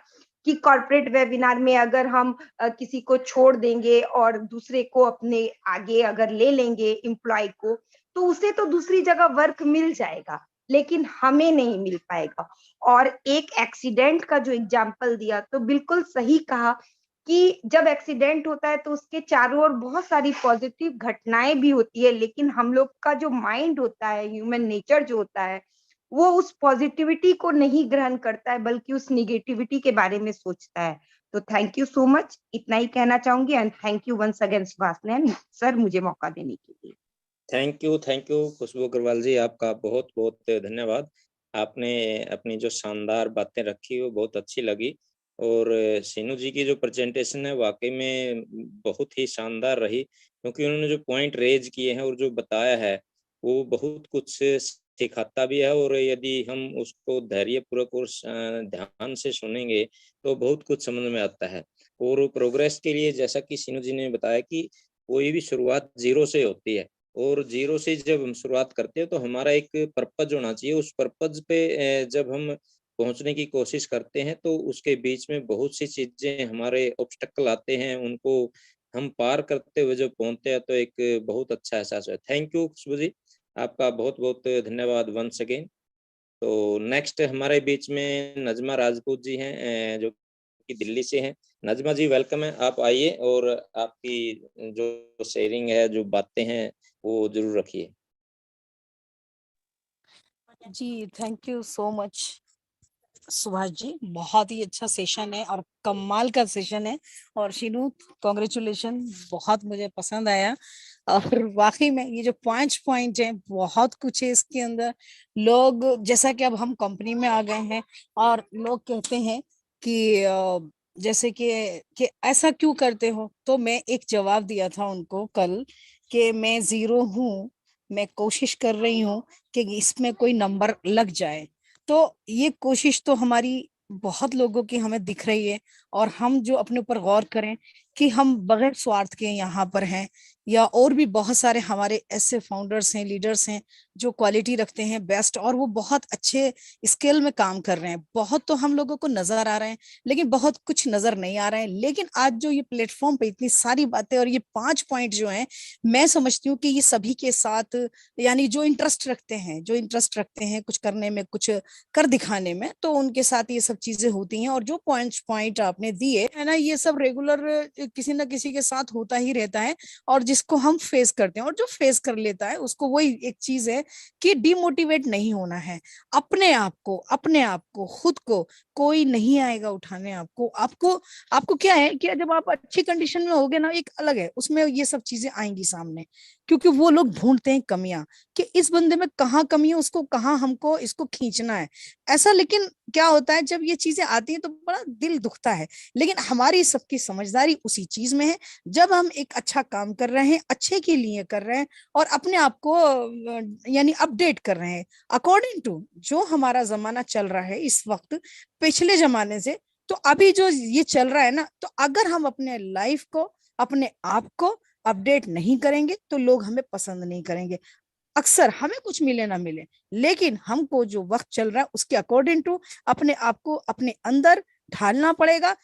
कि कॉर्पोरेट वेबिनार में अगर हम किसी को छोड़ देंगे और दूसरे को अपने आगे अगर ले लेंगे एम्प्लॉय को, तो उसे तो दूसरी जगह वर्क मिल जाएगा, लेकिन हमें नहीं मिल पाएगा। और एक एक्सीडेंट का जो एग्जाम्पल दिया तो बिल्कुल सही कहा कि जब एक्सीडेंट होता है तो उसके चारों ओर बहुत सारी पॉजिटिव घटनाएं भी होती है, लेकिन हम लोग का जो माइंड होता है, ह्यूमन नेचर जो होता है, वो उस पॉजिटिविटी को नहीं ग्रहण करता है, बल्कि उस निगेटिविटी के बारे में सोचता है। तो थैंक यू सो मच, इतना ही कहना चाहूंगी and thank you once again Subhash sir मुझे मौका देने के लिए। थैंक यू खुशबू अग्रवाल जी, आपका बहुत बहुत धन्यवाद। आपने अपनी जो शानदार बातें रखी वो बहुत अच्छी लगी और सीनू जी की जो प्रेजेंटेशन है वाकई में बहुत ही शानदार रही, क्योंकि उन्होंने जो पॉइंट रेज किए हैं और जो बताया है वो बहुत कुछ सिखाता भी है, और यदि हम उसको धैर्यपूर्वक और ध्यान से सुनेंगे तो बहुत कुछ समझ में आता है। और प्रोग्रेस के लिए जैसा कि सीनू जी ने बताया कि कोई भी शुरुआत जीरो से होती है, और जीरो से जब हम शुरुआत करते हैं तो हमारा एक पर्पज होना चाहिए। उस पर्पज पे जब हम पहुंचने की कोशिश करते हैं तो उसके बीच में बहुत सी चीजें हमारे ऑब्स्टेकल आते हैं, उनको हम पार करते हुए जो पहुंचते हैं तो एक बहुत अच्छा एहसास है। थैंक यू खुशबू जी, आपका बहुत बहुत धन्यवाद वंस अगेन। तो नेक्स्ट हमारे बीच में नजमा राजपूत जी हैं, जो कि दिल्ली से हैं। नजमा जी वेलकम है, आप आइए और आपकी जो शेयरिंग है, जो बातें हैं वो जरूर रखिए। जी thank you so much Subhash ji, बहुत ही अच्छा सेशन है और कमाल का सेशन है। और शीनू कॉन्ग्रेचुलेशन, बहुत मुझे पसंद आया। और वाकई में ये जो 5 पॉइंट हैं बहुत कुछ है इसके अंदर। लोग जैसा कि अब हम कंपनी में आ गए हैं और लोग कहते हैं कि जैसे कि ऐसा क्यों करते हो, तो मैं एक जवाब दिया था उनको कल कि मैं जीरो हूँ, मैं कोशिश कर रही हूँ कि इसमें कोई नंबर लग जाए। तो ये कोशिश तो हमारी बहुत लोगों की हमें दिख रही है, और हम जो अपने ऊपर गौर करें कि हम बगैर स्वार्थ के यहाँ पर हैं, या और भी बहुत सारे हमारे ऐसे फाउंडर्स हैं, लीडर्स हैं जो क्वालिटी रखते हैं बेस्ट, और वो बहुत अच्छे स्केल में काम कर रहे हैं। बहुत तो हम लोगों को नजर आ रहे हैं, लेकिन बहुत कुछ नजर नहीं आ रहे हैं। लेकिन आज जो ये प्लेटफॉर्म पे इतनी सारी बातें और ये 5 पॉइंट जो हैं, मैं समझती हूँ कि ये सभी के साथ, यानी जो इंटरेस्ट रखते हैं कुछ करने में, कुछ कर दिखाने में, तो उनके साथ ये सब चीजें होती हैं। और जो पॉइंट आपने दिए है ना, ये सब रेगुलर किसी ना किसी के साथ होता ही रहता है, और जिसको हम फेस करते हैं, और जो फेस कर लेता है उसको वही एक चीज है कि डिमोटिवेट नहीं होना है। अपने आप को खुद को कोई नहीं आएगा उठाने आपको। आपको क्या है कि जब आप अच्छी कंडीशन में होगे ना, एक अलग है, उसमें ये सब चीजें आएंगी सामने, क्योंकि वो लोग ढूंढते हैं कमियां कि इस बंदे में कहाँ कमी है, उसको कहाँ हमको इसको खींचना है ऐसा। लेकिन क्या होता है जब ये चीजें आती हैं तो बड़ा दिल दुखता है। लेकिन हमारी सबकी समझदारी उसी चीज में है, जब हम एक अच्छा काम कर रहे हैं, अच्छे के लिए कर रहे हैं, और अपने आप को यानी अपडेट कर रहे हैं अकॉर्डिंग टू जो हमारा जमाना चल रहा है इस वक्त, पिछले जमाने से। तो अभी जो ये चल रहा है ना, तो अगर हम अपने लाइफ को, अपने आप को अपडेट नहीं करेंगे तो लोग हमें पसंद नहीं करेंगे। अक्सर हमें कुछ मिले ना मिले, लेकिन हमको जो वक्त चल रहा है उसके अकॉर्डिंग टू अपने आप को अपने अंदर ढालना पड़ेगा,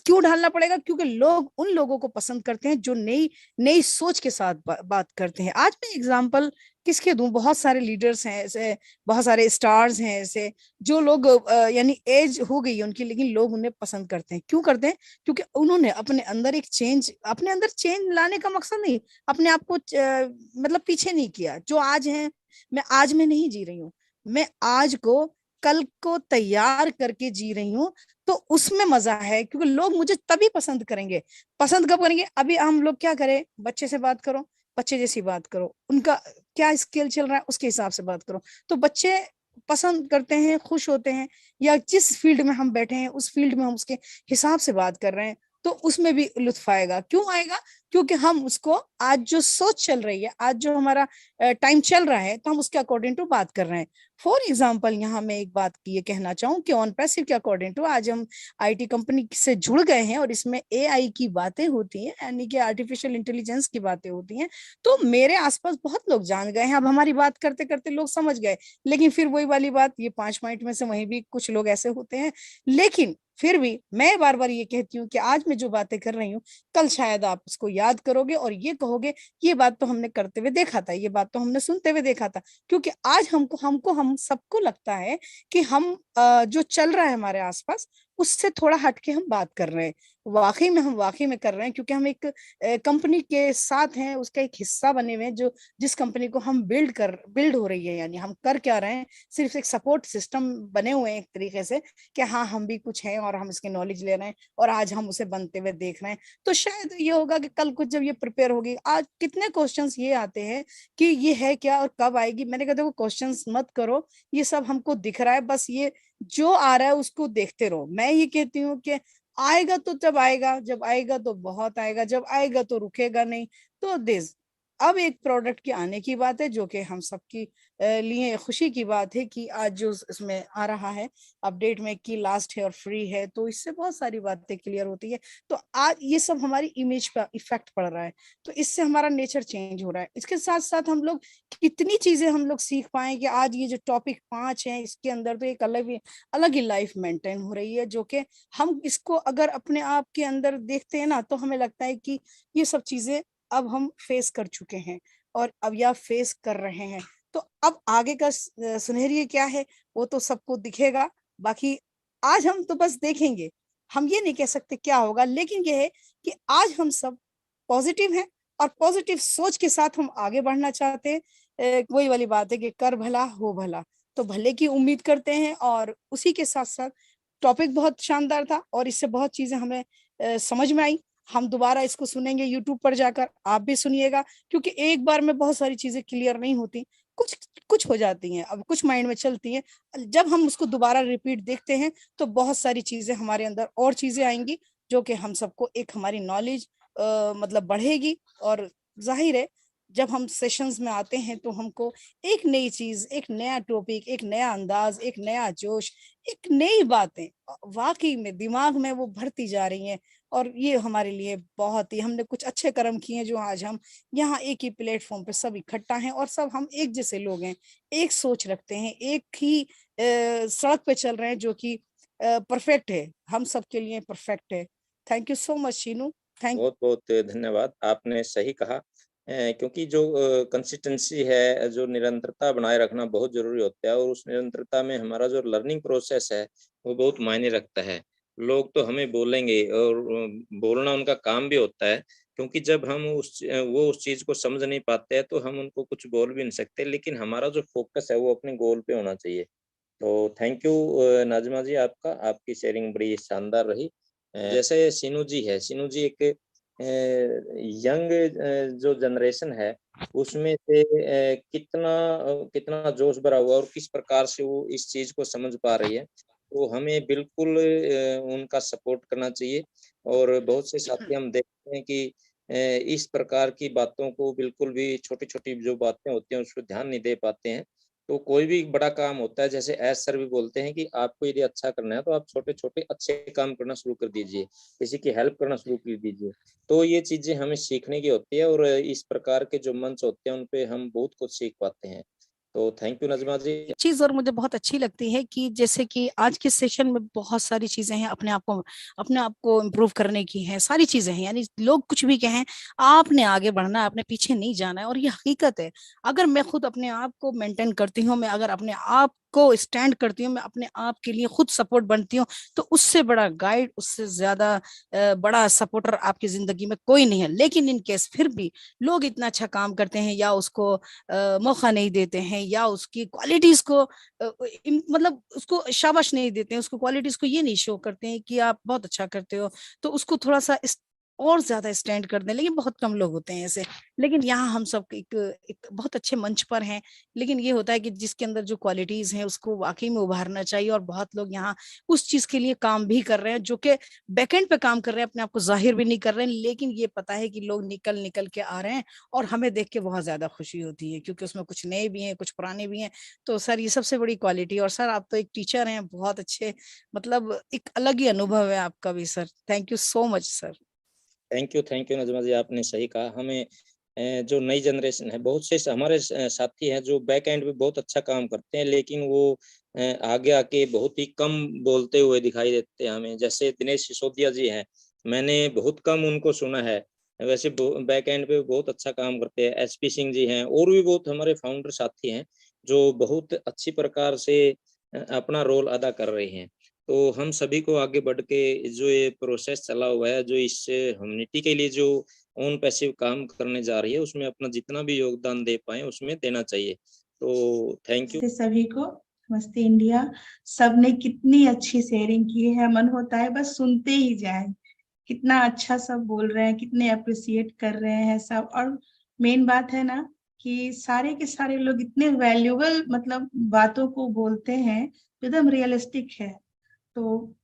क्यों ढालना पड़ेगा? क्योंकि लोग उन लोगों को पसंद करते हैं जो नई नई सोच के साथ बात करते हैं। आज मैं एग्जांपल किसके दूं? बहुत सारे लीडर्स हैं ऐसे, बहुत सारे स्टार्स हैं ऐसे, जो लोग यानी एज हो गई है उनकी, लेकिन लोग उन्हें पसंद करते हैं। क्यों करते हैं? क्योंकि उन्होंने अपने अंदर एक चेंज, अपने अंदर चेंज लाने का मकसद नहीं, अपने आप को मतलब पीछे नहीं किया। जो आज है, मैं आज में नहीं जी रही हूँ, मैं आज को कल को तैयार करके जी रही हूँ। तो उसमें मजा है, क्योंकि लोग मुझे तभी पसंद करेंगे। पसंद कब करेंगे? अभी हम लोग क्या करें? बच्चे से बात करो, बच्चे जैसी बात करो, उनका क्या स्किल चल रहा है उसके हिसाब से बात करो। तो बच्चे पसंद करते हैं, खुश होते हैं, या जिस फील्ड में हम बैठे हैं उस फील्ड में हम उसके हिसाब से बात कर रहे हैं, तो उसमें भी लुत्फ आएगा। क्यों आएगा? क्योंकि हम उसको, आज जो सोच चल रही है, आज जो हमारा टाइम चल रहा है, तो हम उसके अकॉर्डिंग टू बात कर रहे हैं। फॉर एग्जाम्पल, यहाँ मैं एक बात ये कहना चाहूँ कि ऑन पैसिव के अकॉर्डिंग टू आज हम आईटी कंपनी से जुड़ गए हैं, और इसमें एआई की बातें होती हैं, यानी कि आर्टिफिशियल इंटेलिजेंस की बातें होती हैं। तो मेरे आसपास बहुत लोग जान गए हैं, अब हमारी बात करते करते लोग समझ गए। लेकिन फिर वही वाली बात, ये 5 पॉइंट में से वहीं भी कुछ लोग ऐसे होते हैं। लेकिन फिर भी मैं बार बार ये कहती हूँ कि आज मैं जो बातें कर रही हूँ, कल शायद आप उसको याद करोगे और ये कहोगे, ये बात तो हमने करते हुए देखा था, ये बात तो हमने सुनते हुए देखा था। क्योंकि आज हम सबको लगता है कि हम जो चल रहा है हमारे आसपास, उससे थोड़ा हटके हम बात कर रहे हैं। वाकई में हम वाकई में कर रहे हैं, क्योंकि हम एक कंपनी के साथ हैं, उसका एक हिस्सा बने हुए हैं, जो जिस कंपनी को हम बिल्ड हो रही है। यानी हम कर क्या रहे हैं? सिर्फ एक सपोर्ट सिस्टम बने हुए हैं एक तरीके से, कि हाँ हम भी कुछ हैं और हम इसकी नॉलेज ले रहे हैं, और आज हम उसे बनते हुए देख रहे हैं। तो शायद ये होगा कि कल कुछ जब ये प्रिपेयर होगी, आज कितने क्वेश्चंस ये आते हैं कि ये है क्या और कब आएगी। मैंने कहा देखो, क्वेश्चंस मत करो, ये सब हमको दिख रहा है, बस ये जो आ रहा है उसको देखते रहो। मैं ये कहती हूँ कि आएगा तो जब आएगा, जब आएगा तो बहुत आएगा, जब आएगा तो रुकेगा नहीं। तो दिस, अब एक प्रोडक्ट के आने की बात है, जो कि हम सबकी लिए खुशी की बात है कि आज जो इसमें आ रहा है अपडेट में कि लास्ट है और फ्री है, तो इससे बहुत सारी बातें क्लियर होती है। तो आज ये सब हमारी इमेज पर इफेक्ट पड़ रहा है, तो इससे हमारा नेचर चेंज हो रहा है। इसके साथ साथ हम लोग कितनी चीजें हम लोग सीख पाए कि आज ये जो टॉपिक 5 है, इसके अंदर तो एक अलग ही लाइफ मेंटेन हो रही है, जो कि हम इसको अगर अपने आप के अंदर देखते हैं ना, तो हमें लगता है कि ये सब चीजें अब हम फेस कर चुके हैं, और अब या फेस कर रहे हैं। तो अब आगे का सुनहरी क्या है, वो तो सबको दिखेगा। बाकी आज हम तो बस देखेंगे, हम ये नहीं कह सकते क्या होगा, लेकिन ये है कि आज हम सब पॉजिटिव हैं, और पॉजिटिव सोच के साथ हम आगे बढ़ना चाहते हैं। वही वाली बात है कि कर भला हो भला, तो भले की उम्मीद करते हैं। और उसी के साथ साथ टॉपिक बहुत शानदार था, और इससे बहुत चीजें हमें समझ में आई। हम दोबारा इसको सुनेंगे यूट्यूब पर जाकर, आप भी सुनिएगा, क्योंकि एक बार में बहुत सारी चीजें क्लियर नहीं होती, कुछ कुछ हो जाती हैं, अब कुछ माइंड में चलती हैं। जब हम उसको दोबारा रिपीट देखते हैं, तो बहुत सारी चीजें हमारे अंदर और चीजें आएंगी, जो कि हम सबको एक हमारी नॉलेज मतलब बढ़ेगी। और जाहिर है, जब हम सेशंस में आते हैं, तो हमको एक नई चीज, एक नया टॉपिक, एक नया अंदाज, एक नया जोश, एक नई बातें वाकई में दिमाग में वो भरती जा रही हैं। और ये हमारे लिए बहुत ही, हमने कुछ अच्छे कर्म किए हैं, जो आज हम यहाँ एक ही प्लेटफॉर्म पे सब इकट्ठा हैं, और सब हम एक जैसे लोग हैं, एक सोच रखते हैं, एक ही सड़क पे चल रहे हैं, जो कि परफेक्ट है, हम सबके लिए परफेक्ट है। Thank you so much Sheenu. Thank बहुत बहुत धन्यवाद, आपने सही कहा। क्योंकि जो कंसिस्टेंसी है, जो निरंतरता बनाए रखना बहुत जरूरी होता है, और उस निरंतरता में हमारा जो लर्निंग प्रोसेस है वो बहुत मायने रखता है। लोग तो हमें बोलेंगे, और बोलना उनका काम भी होता है, क्योंकि जब हम वो उस चीज को समझ नहीं पाते हैं, तो हम उनको कुछ बोल भी नहीं सकते। लेकिन हमारा जो फोकस है वो अपने गोल पे होना चाहिए। तो थैंक यू नाज़िमा जी, आपका, आपकी शेयरिंग बड़ी शानदार रही। जैसे सीनू जी है, सीनू जी एक यंग जो जनरेशन है, उसमें से कितना जोश भरा हुआ, और किस प्रकार से वो इस चीज को समझ पा रही है। तो हमें बिल्कुल उनका सपोर्ट करना चाहिए। और बहुत से साथी हम देखते हैं कि इस प्रकार की बातों को बिल्कुल भी, छोटी छोटी जो बातें होती हैं उस पर ध्यान नहीं दे पाते हैं। तो कोई भी बड़ा काम होता है, जैसे एस सर भी बोलते हैं कि आपको यदि अच्छा करना है, तो आप छोटे छोटे अच्छे काम करना शुरू कर दीजिए, किसी की हेल्प करना शुरू कर दीजिए। तो ये चीजें हमें सीखने की होती है, और इस प्रकार के जो मंच होते हैं उन पे हम बहुत कुछ सीख पाते हैं। तो थैंक यू नजमा जी। एक चीज और मुझे बहुत अच्छी लगती है कि जैसे कि आज के सेशन में बहुत सारी चीजें हैं, अपने आप को इम्प्रूव करने की है, सारी चीजें हैं, यानी लोग कुछ भी कहें, आपने आगे बढ़ना है, अपने पीछे नहीं जाना है। और ये हकीकत है, अगर मैं खुद अपने आप को मेंटेन करती हूँ, मैं अगर अपने आप को स्टैंड करती हूँ, मैं अपने आप के लिए खुद सपोर्ट बनती हूँ, तो उससे बड़ा गाइड, उससे ज्यादा बड़ा सपोर्टर आपकी जिंदगी में कोई नहीं है। लेकिन इन केस फिर भी लोग इतना अच्छा काम करते हैं, या उसको मौका नहीं देते हैं, या उसकी क्वालिटीज को मतलब उसको शाबाश नहीं देते हैं, उसको क्वालिटीज को ये नहीं शो करते हैं कि आप बहुत अच्छा करते हो, तो उसको थोड़ा सा और ज्यादा स्टैंड कर दें। लेकिन बहुत कम लोग होते हैं ऐसे। लेकिन यहाँ हम सब एक बहुत अच्छे मंच पर हैं। लेकिन ये होता है कि जिसके अंदर जो क्वालिटीज हैं उसको वाकई में उभारना चाहिए, और बहुत लोग यहाँ उस चीज के लिए काम भी कर रहे हैं, जो कि बैकएंड पे काम कर रहे हैं, अपने आप को जाहिर भी नहीं कर रहे हैं, लेकिन ये पता है कि लोग निकल निकल के आ रहे हैं, और हमें देख के बहुत ज्यादा खुशी होती है, क्योंकि उसमें कुछ नए भी हैं, कुछ पुराने भी हैं। तो सर, ये सबसे बड़ी क्वालिटी। और सर, आप तो एक टीचर हैं, बहुत अच्छे, मतलब एक अलग ही अनुभव है आपका भी sir. Thank you so much sir. Thank you Najma ji, आपने सही कहा। हमें जो नई जनरेशन है, बहुत से हमारे साथी हैं जो बैक एंड पे बहुत अच्छा काम करते हैं, लेकिन वो आगे आके बहुत ही कम बोलते हुए दिखाई देते हैं हमें। जैसे दिनेश सिसोदिया जी हैं, मैंने बहुत कम उनको सुना है, वैसे बैक एंड पे बहुत अच्छा काम करते हैं। एसपी सिंह जी हैं, और भी बहुत हमारे फाउंडर साथी हैं जो बहुत अच्छी प्रकार से अपना रोल अदा कर रहे हैं। तो हम सभी को आगे बढ़ के जो ये प्रोसेस चला हुआ है, जो इस ह्यूमैनिटी के लिए जो ऑन पैसिव काम करने जा रही है, उसमें अपना जितना भी योगदान दे पाए उसमें देना चाहिए। तो थैंक यू सभी को। नमस्ते इंडिया। सबने कितनी अच्छी शेयरिंग की है, मन होता है बस सुनते ही जाए। कितना अच्छा सब बोल रहे हैं, कितने अप्रिशिएट कर रहे हैं सब। और मेन बात है ना कि सारे के सारे लोग इतने वैल्यूएबल मतलब बातों को बोलते हैं, एकदम रियलिस्टिक है। तो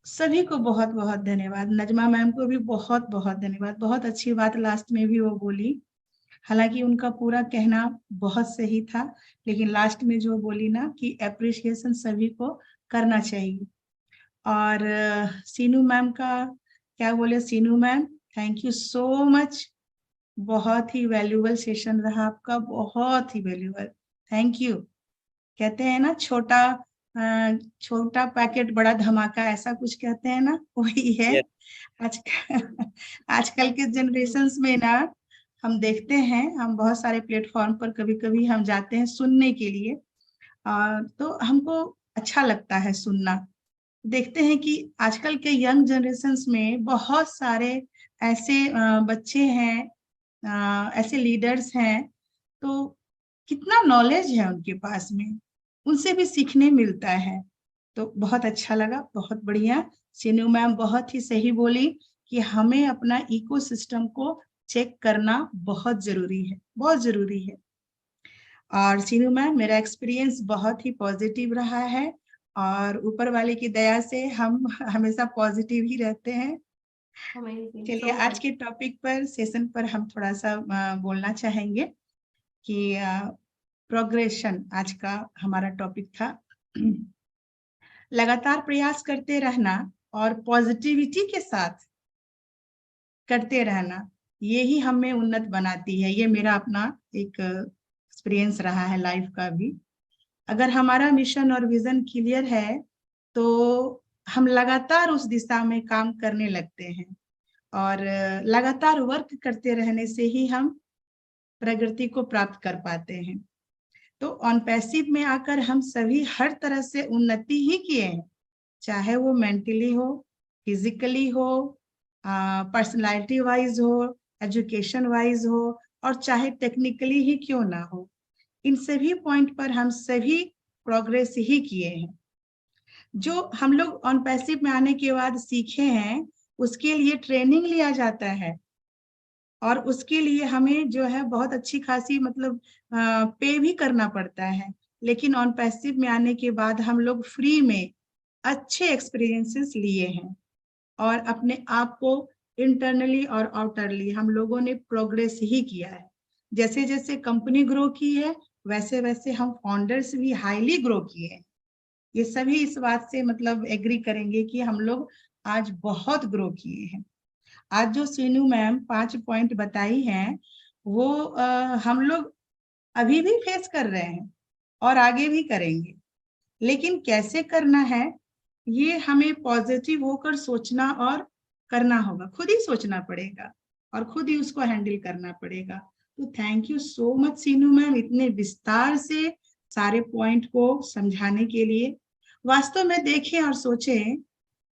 सभी को बहुत बहुत धन्यवाद। नजमा मैम को भी बहुत बहुत धन्यवाद। बहुत अच्छी बात लास्ट में भी वो बोली, हालांकि उनका पूरा कहना बहुत सही था, लेकिन लास्ट में जो बोली ना कि एप्रिसिएशन सभी को करना चाहिए। और सीनू मैम का क्या बोले, Seenu ma'am thank you so much. बहुत ही वैल्यूएबल सेशन रहा आपका, बहुत ही वैल्यूएबल। Thank you. कहते हैं ना छोटा पैकेट बड़ा धमाका, ऐसा कुछ कहते हैं ना, वही है। आजकल के जनरेशन्स में ना हम देखते हैं, हम बहुत सारे प्लेटफॉर्म पर कभी कभी हम जाते हैं सुनने के लिए, तो हमको अच्छा लगता है सुनना। देखते हैं कि आजकल के यंग जनरेशन्स में बहुत सारे ऐसे बच्चे हैं, ऐसे लीडर्स हैं, तो कितना नॉलेज है उनके पास में, उनसे भी सीखने मिलता है। तो बहुत अच्छा लगा, बहुत बढ़िया। सीनू मैम बहुत ही सही बोली कि हमें अपना इकोसिस्टम को चेक करना बहुत जरूरी है, बहुत जरूरी है। और सीनू मैम, मेरा एक्सपीरियंस बहुत ही पॉजिटिव रहा है, और ऊपर वाले की दया से हम हमेशा पॉजिटिव ही रहते हैं। चलिए आज के टॉपिक पर, सेशन पर हम थोड़ा सा बोलना चाहेंगे कि प्रोग्रेशन आज का हमारा टॉपिक था। लगातार प्रयास करते रहना और पॉजिटिविटी के साथ करते रहना, ये ही हमें उन्नत बनाती है। ये मेरा अपना एक एक्सपीरियंस रहा है लाइफ का भी। अगर हमारा मिशन और विजन क्लियर है तो हम लगातार उस दिशा में काम करने लगते हैं, और लगातार वर्क करते रहने से ही हम प्रगति को प्राप्त कर पाते हैं। तो ऑन पैसिव में आकर हम सभी हर तरह से उन्नति ही किए हैं, चाहे वो मेंटली हो, फिजिकली हो, पर्सनालिटी वाइज हो, एजुकेशन वाइज हो, और चाहे टेक्निकली ही क्यों ना हो। इन सभी पॉइंट पर हम सभी प्रोग्रेस ही किए हैं। जो हम लोग ऑन पैसिव में आने के बाद सीखे हैं, उसके लिए ट्रेनिंग लिया जाता है, और उसके लिए हमें जो है बहुत अच्छी खासी मतलब पे भी करना पड़ता है। लेकिन ऑन पैसिव में आने के बाद हम लोग फ्री में अच्छे एक्सपीरियंसेस लिए हैं, और अपने आप को इंटरनली और आउटरली हम लोगों ने प्रोग्रेस ही किया है। जैसे जैसे कंपनी ग्रो की है, वैसे वैसे हम फाउंडर्स भी हाईली ग्रो किए हैं। ये सभी इस बात से मतलब एग्री करेंगे कि हम लोग आज बहुत ग्रो किए हैं। आज जो सीनू मैम 5 पॉइंट बताई हैं, वो हम लोग अभी भी फेस कर रहे हैं। और आगे भी करेंगे, लेकिन कैसे करना है ये हमें पॉजिटिव होकर सोचना और करना होगा, खुद ही सोचना पड़ेगा और खुद ही उसको हैंडल करना पड़ेगा। तो thank you so much Seenu ma'am, इतने विस्तार से सारे पॉइंट को समझाने के लिए। वास्तव में देखें और सोचें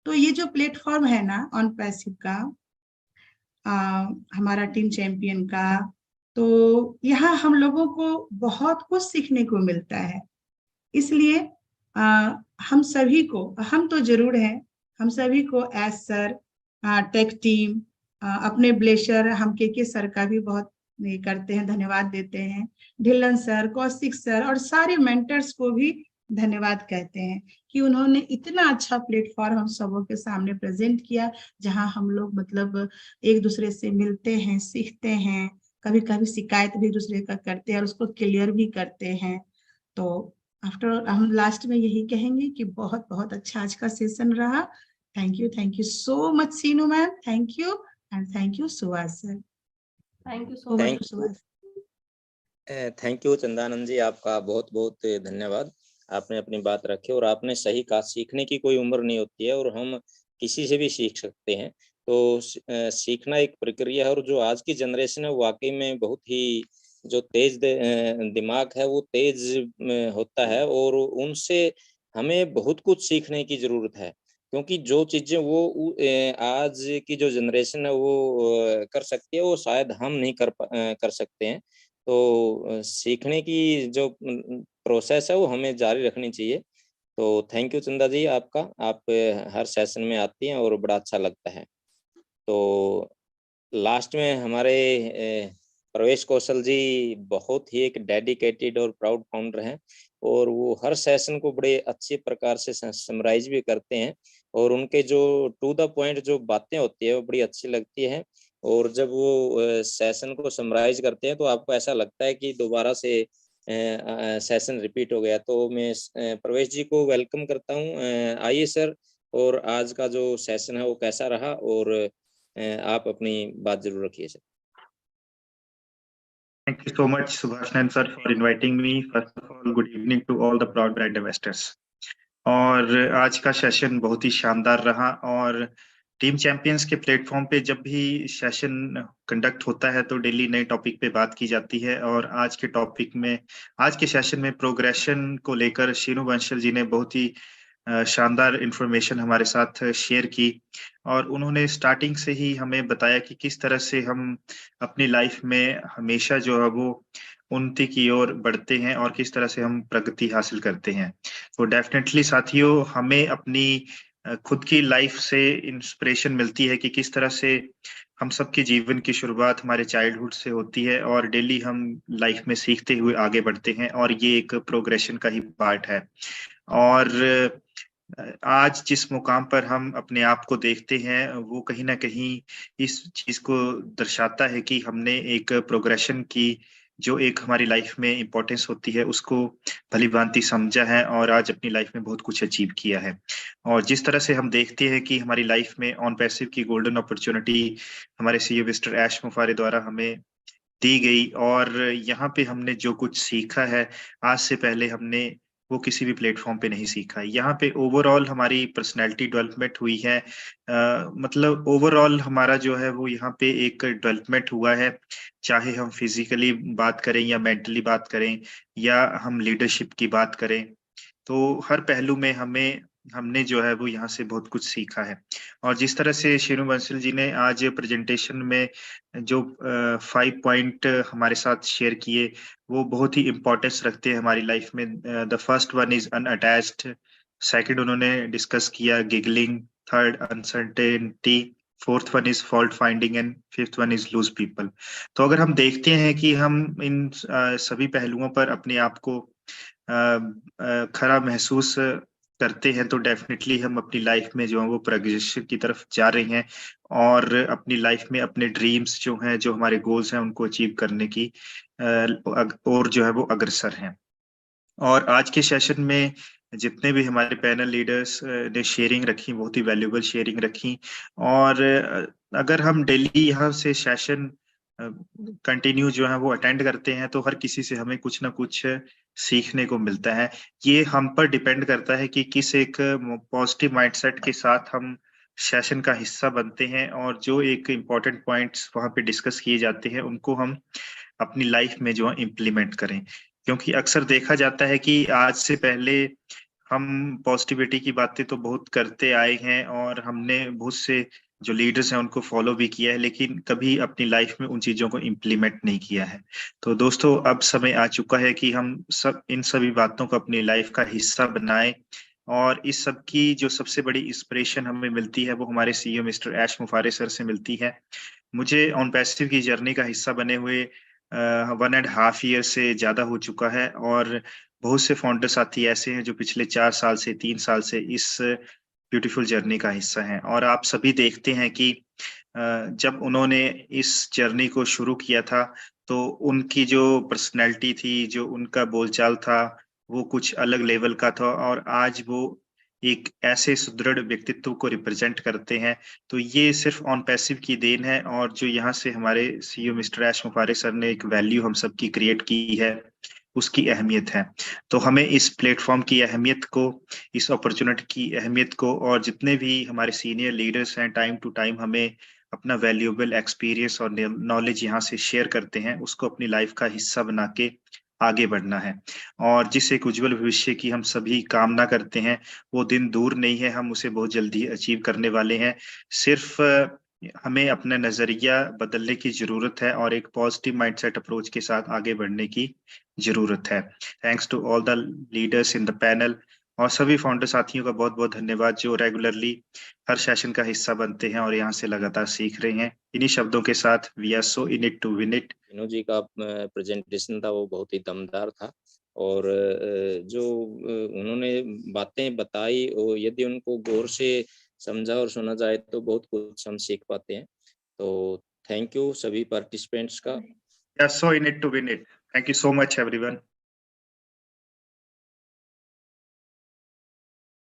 तो ये जो प्लेटफॉर्म है ना ऑन पैसिव का, हमारा टीम चैंपियन का, तो यहाँ हम लोगों को बहुत कुछ सीखने को मिलता है। इसलिए हम सभी को, हम तो जरूर हैं, हम सभी को एज सर, टेक टीम, अपने ब्लेशर, हम के सर का भी बहुत ये करते हैं, धन्यवाद देते हैं, ढिल्लन सर, कौशिक सर और सारे मेंटर्स को भी धन्यवाद कहते हैं कि उन्होंने इतना अच्छा प्लेटफॉर्म हम सबों के सामने प्रेजेंट किया, जहां हम लोग मतलब एक दूसरे से मिलते हैं, सीखते हैं, कभी कभी शिकायत भी दूसरे का करते हैं और उसको क्लियर भी करते हैं। तो आफ्टर हम लास्ट में यही कहेंगे कि बहुत बहुत अच्छा आज का सेशन रहा। Thank you so much Seenu ma'am, thank you and thank you Subhash sir. Thank you so much Subhash. Thank you Chandanand ji, आपका बहुत बहुत धन्यवाद। आपने अपनी बात रखी और आपने सही कहा, सीखने की कोई उम्र नहीं होती है और हम किसी से भी सीख सकते हैं। तो सीखना एक प्रक्रिया है और जो आज की जनरेशन है वाकई में बहुत ही जो तेज दिमाग है वो तेज होता है और उनसे हमें बहुत कुछ सीखने की जरूरत है, क्योंकि जो चीजें वो आज की जो जनरेशन है वो कर सकती है वो शायद हम नहीं कर सकते हैं। तो सीखने की जो प्रोसेस है वो हमें जारी रखनी चाहिए। तो थैंक यू चंदा जी आपका, आप हर सेशन में आती हैं और बड़ा अच्छा लगता है। तो लास्ट में हमारे प्रवेश कौशल जी बहुत ही एक डेडिकेटेड और प्राउड फाउंडर हैं और वो हर सेशन को बड़े अच्छे प्रकार से समराइज भी करते हैं और उनके जो टू द पॉइंट जो बातें होती है वो बड़ी अच्छी लगती है। और जब वो सेशन को समराइज करते हैं तो आपको ऐसा लगता है कि दोबारा से सेशन रिपीट हो गया। तो मैं प्रवेश जी को वेलकम करता हूँ। आइए सर, और आज का जो सेशन है वो कैसा रहा और आप अपनी बात जरूर रखिए sir. Thank you so much, Subhashnan sir, for inviting me. First of all, good evening to all the proud brand investors. और आज का सेशन बहुत ही शानदार रहा और टीम चैंपियंस के प्लेटफॉर्म पे जब भी सेशन कंडक्ट होता है तो डेली नए टॉपिक पे बात की जाती है और आज के टॉपिक में, आज के सेशन में प्रोग्रेशन को लेकर शीनू बंसल जी ने बहुत ही शानदार इंफॉर्मेशन हमारे साथ शेयर की और उन्होंने स्टार्टिंग से ही हमें बताया कि किस तरह से हम अपनी लाइफ में हमेशा जो है वो उन्नति की ओर बढ़ते हैं और किस तरह से हम प्रगति हासिल करते हैं। तो डेफिनेटली साथियों, हमें अपनी खुद की लाइफ से इंस्पिरेशन मिलती है कि किस तरह से हम सबके जीवन की शुरुआत हमारे चाइल्डहुड से होती है और डेली हम लाइफ में सीखते हुए आगे बढ़ते हैं और ये एक प्रोग्रेशन का ही पार्ट है। और आज जिस मुकाम पर हम अपने आप को देखते हैं वो कहीं ना कहीं इस चीज को दर्शाता है कि हमने एक प्रोग्रेशन की जो एक हमारी लाइफ में इम्पोर्टेंस होती है उसको भलीभांति समझा है और आज अपनी लाइफ में बहुत कुछ अचीव किया है। और जिस तरह से हम देखते हैं कि हमारी लाइफ में ऑन पैसिव की गोल्डन अपॉर्चुनिटी हमारे सीईओ मिस्टर ऐश मुफारे द्वारा हमें दी गई और यहाँ पे हमने जो कुछ सीखा है आज से पहले हमने वो किसी भी प्लेटफॉर्म पे नहीं सीखा। यहाँ पे ओवरऑल हमारी पर्सनैलिटी डेवलपमेंट हुई है, मतलब ओवरऑल हमारा जो है वो यहाँ पे एक डेवलपमेंट हुआ है, चाहे हम फिजिकली बात करें या मेंटली बात करें या हम लीडरशिप की बात करें। तो हर पहलू में हमने जो है वो यहाँ से बहुत कुछ सीखा है। और जिस तरह से शीनू बंसल जी ने आज प्रेजेंटेशन में जो 5 पॉइंट हमारे साथ शेयर किए वो बहुत ही इम्पोर्टेंस रखते हैं हमारी लाइफ में। The first one is unattached, second उन्होंने डिस्कस किया giggling, third uncertainty, fourth one is fault finding and fifth one is loose people. तो अगर हम देखते हैं कि हम इन सभी पहलुओं पर अपने आप को खरा महसूस करते हैं तो डेफिनेटली हम अपनी लाइफ में जो है वो प्रोग्रेशन की तरफ जा रहे हैं और अपनी लाइफ में अपने ड्रीम्स जो हैं, जो हमारे गोल्स हैं, उनको अचीव करने की और जो है वो अग्रसर हैं। और आज के सेशन में जितने भी हमारे पैनल लीडर्स ने शेयरिंग रखी, बहुत ही वैल्यूएबल शेयरिंग रखी। और अगर हम डेली यहाँ से सेशन कंटिन्यू जो है वो अटेंड करते हैं तो हर किसी से हमें कुछ ना कुछ सीखने को मिलता है। ये हम पर डिपेंड करता है कि किस एक पॉजिटिव माइंडसेट के साथ हम सेशन का हिस्सा बनते हैं और जो एक इम्पोर्टेंट पॉइंट्स वहाँ पे डिस्कस किए जाते हैं उनको हम अपनी लाइफ में जो है इम्प्लीमेंट करें। क्योंकि अक्सर देखा जाता है कि आज से पहले हम पॉजिटिविटी की बातें तो बहुत करते आए हैं और हमने बहुत से जो लीडर्स हैं उनको फॉलो भी किया है, लेकिन कभी अपनी लाइफ में उन चीजों को इम्प्लीमेंट नहीं किया है। तो दोस्तों अब समय आ चुका है कि हम सब इन सभी बातों को अपनी लाइफ का हिस्सा बनाएं और इस सब की जो सबसे बड़ी इंस्पिरेशन हमें मिलती है वो हमारे सीईओ मिस्टर ऐश मुफारे सर से मिलती है। मुझे ऑन पैसिव की जर्नी का हिस्सा बने हुए 1.5 ईयर से ज्यादा हो चुका है और बहुत से फाउंडर साथी ऐसे हैं जो पिछले 4 साल से 3 साल से इस ब्यूटीफुल जर्नी का हिस्सा हैं और आप सभी देखते हैं कि जब उन्होंने इस जर्नी को शुरू किया था तो उनकी जो पर्सनैलिटी थी, जो उनका बोलचाल था, वो कुछ अलग लेवल का था और आज वो एक ऐसे सुदृढ़ व्यक्तित्व को रिप्रेजेंट करते हैं। तो ये सिर्फ ऑन पैसिव की देन है और जो यहाँ से हमारे सीईओ मिस्टर ऐश मुफारे सर ने एक वैल्यू हम सबकी क्रिएट की है उसकी अहमियत है। तो हमें इस प्लेटफॉर्म की अहमियत को, इस अपॉर्चुनिटी की अहमियत को और जितने भी हमारे सीनियर लीडर्स हैं टाइम टू टाइम हमें अपना वैल्यूएबल एक्सपीरियंस और नॉलेज यहाँ से शेयर करते हैं, उसको अपनी लाइफ का हिस्सा बना के आगे बढ़ना है। और जिस एक उज्जवल भविष्य की हम सभी कामना करते हैं वो दिन दूर नहीं है, हम उसे बहुत जल्दी अचीव करने वाले हैं। सिर्फ हमें अपना नजरिया बदलने की जरूरत है और एक पॉजिटिव माइंडसेट अप्रोच के साथ आगे बढ़ने की जरूरत है। Thanks to all the leaders in the panel और सभी फाउंडर साथियों का बहुत बहुत धन्यवाद जो रेगुलरली हर सेशन का हिस्सा बनते हैं और यहाँ से लगातार सीख रहे हैं। इन्हीं शब्दों के साथ we are so in it to win it. Vinod ji का प्रेजेंटेशन था वो बहुत ही दमदार था और जो उन्होंने बातें बताई और यदि उनको गौर से समझा और सुना जाए तो बहुत कुछ हम सीख पाते हैं। तो थैंक यू सभी पार्टिसिपेंट्स का। We are so in it to win it. Thank you so much everyone.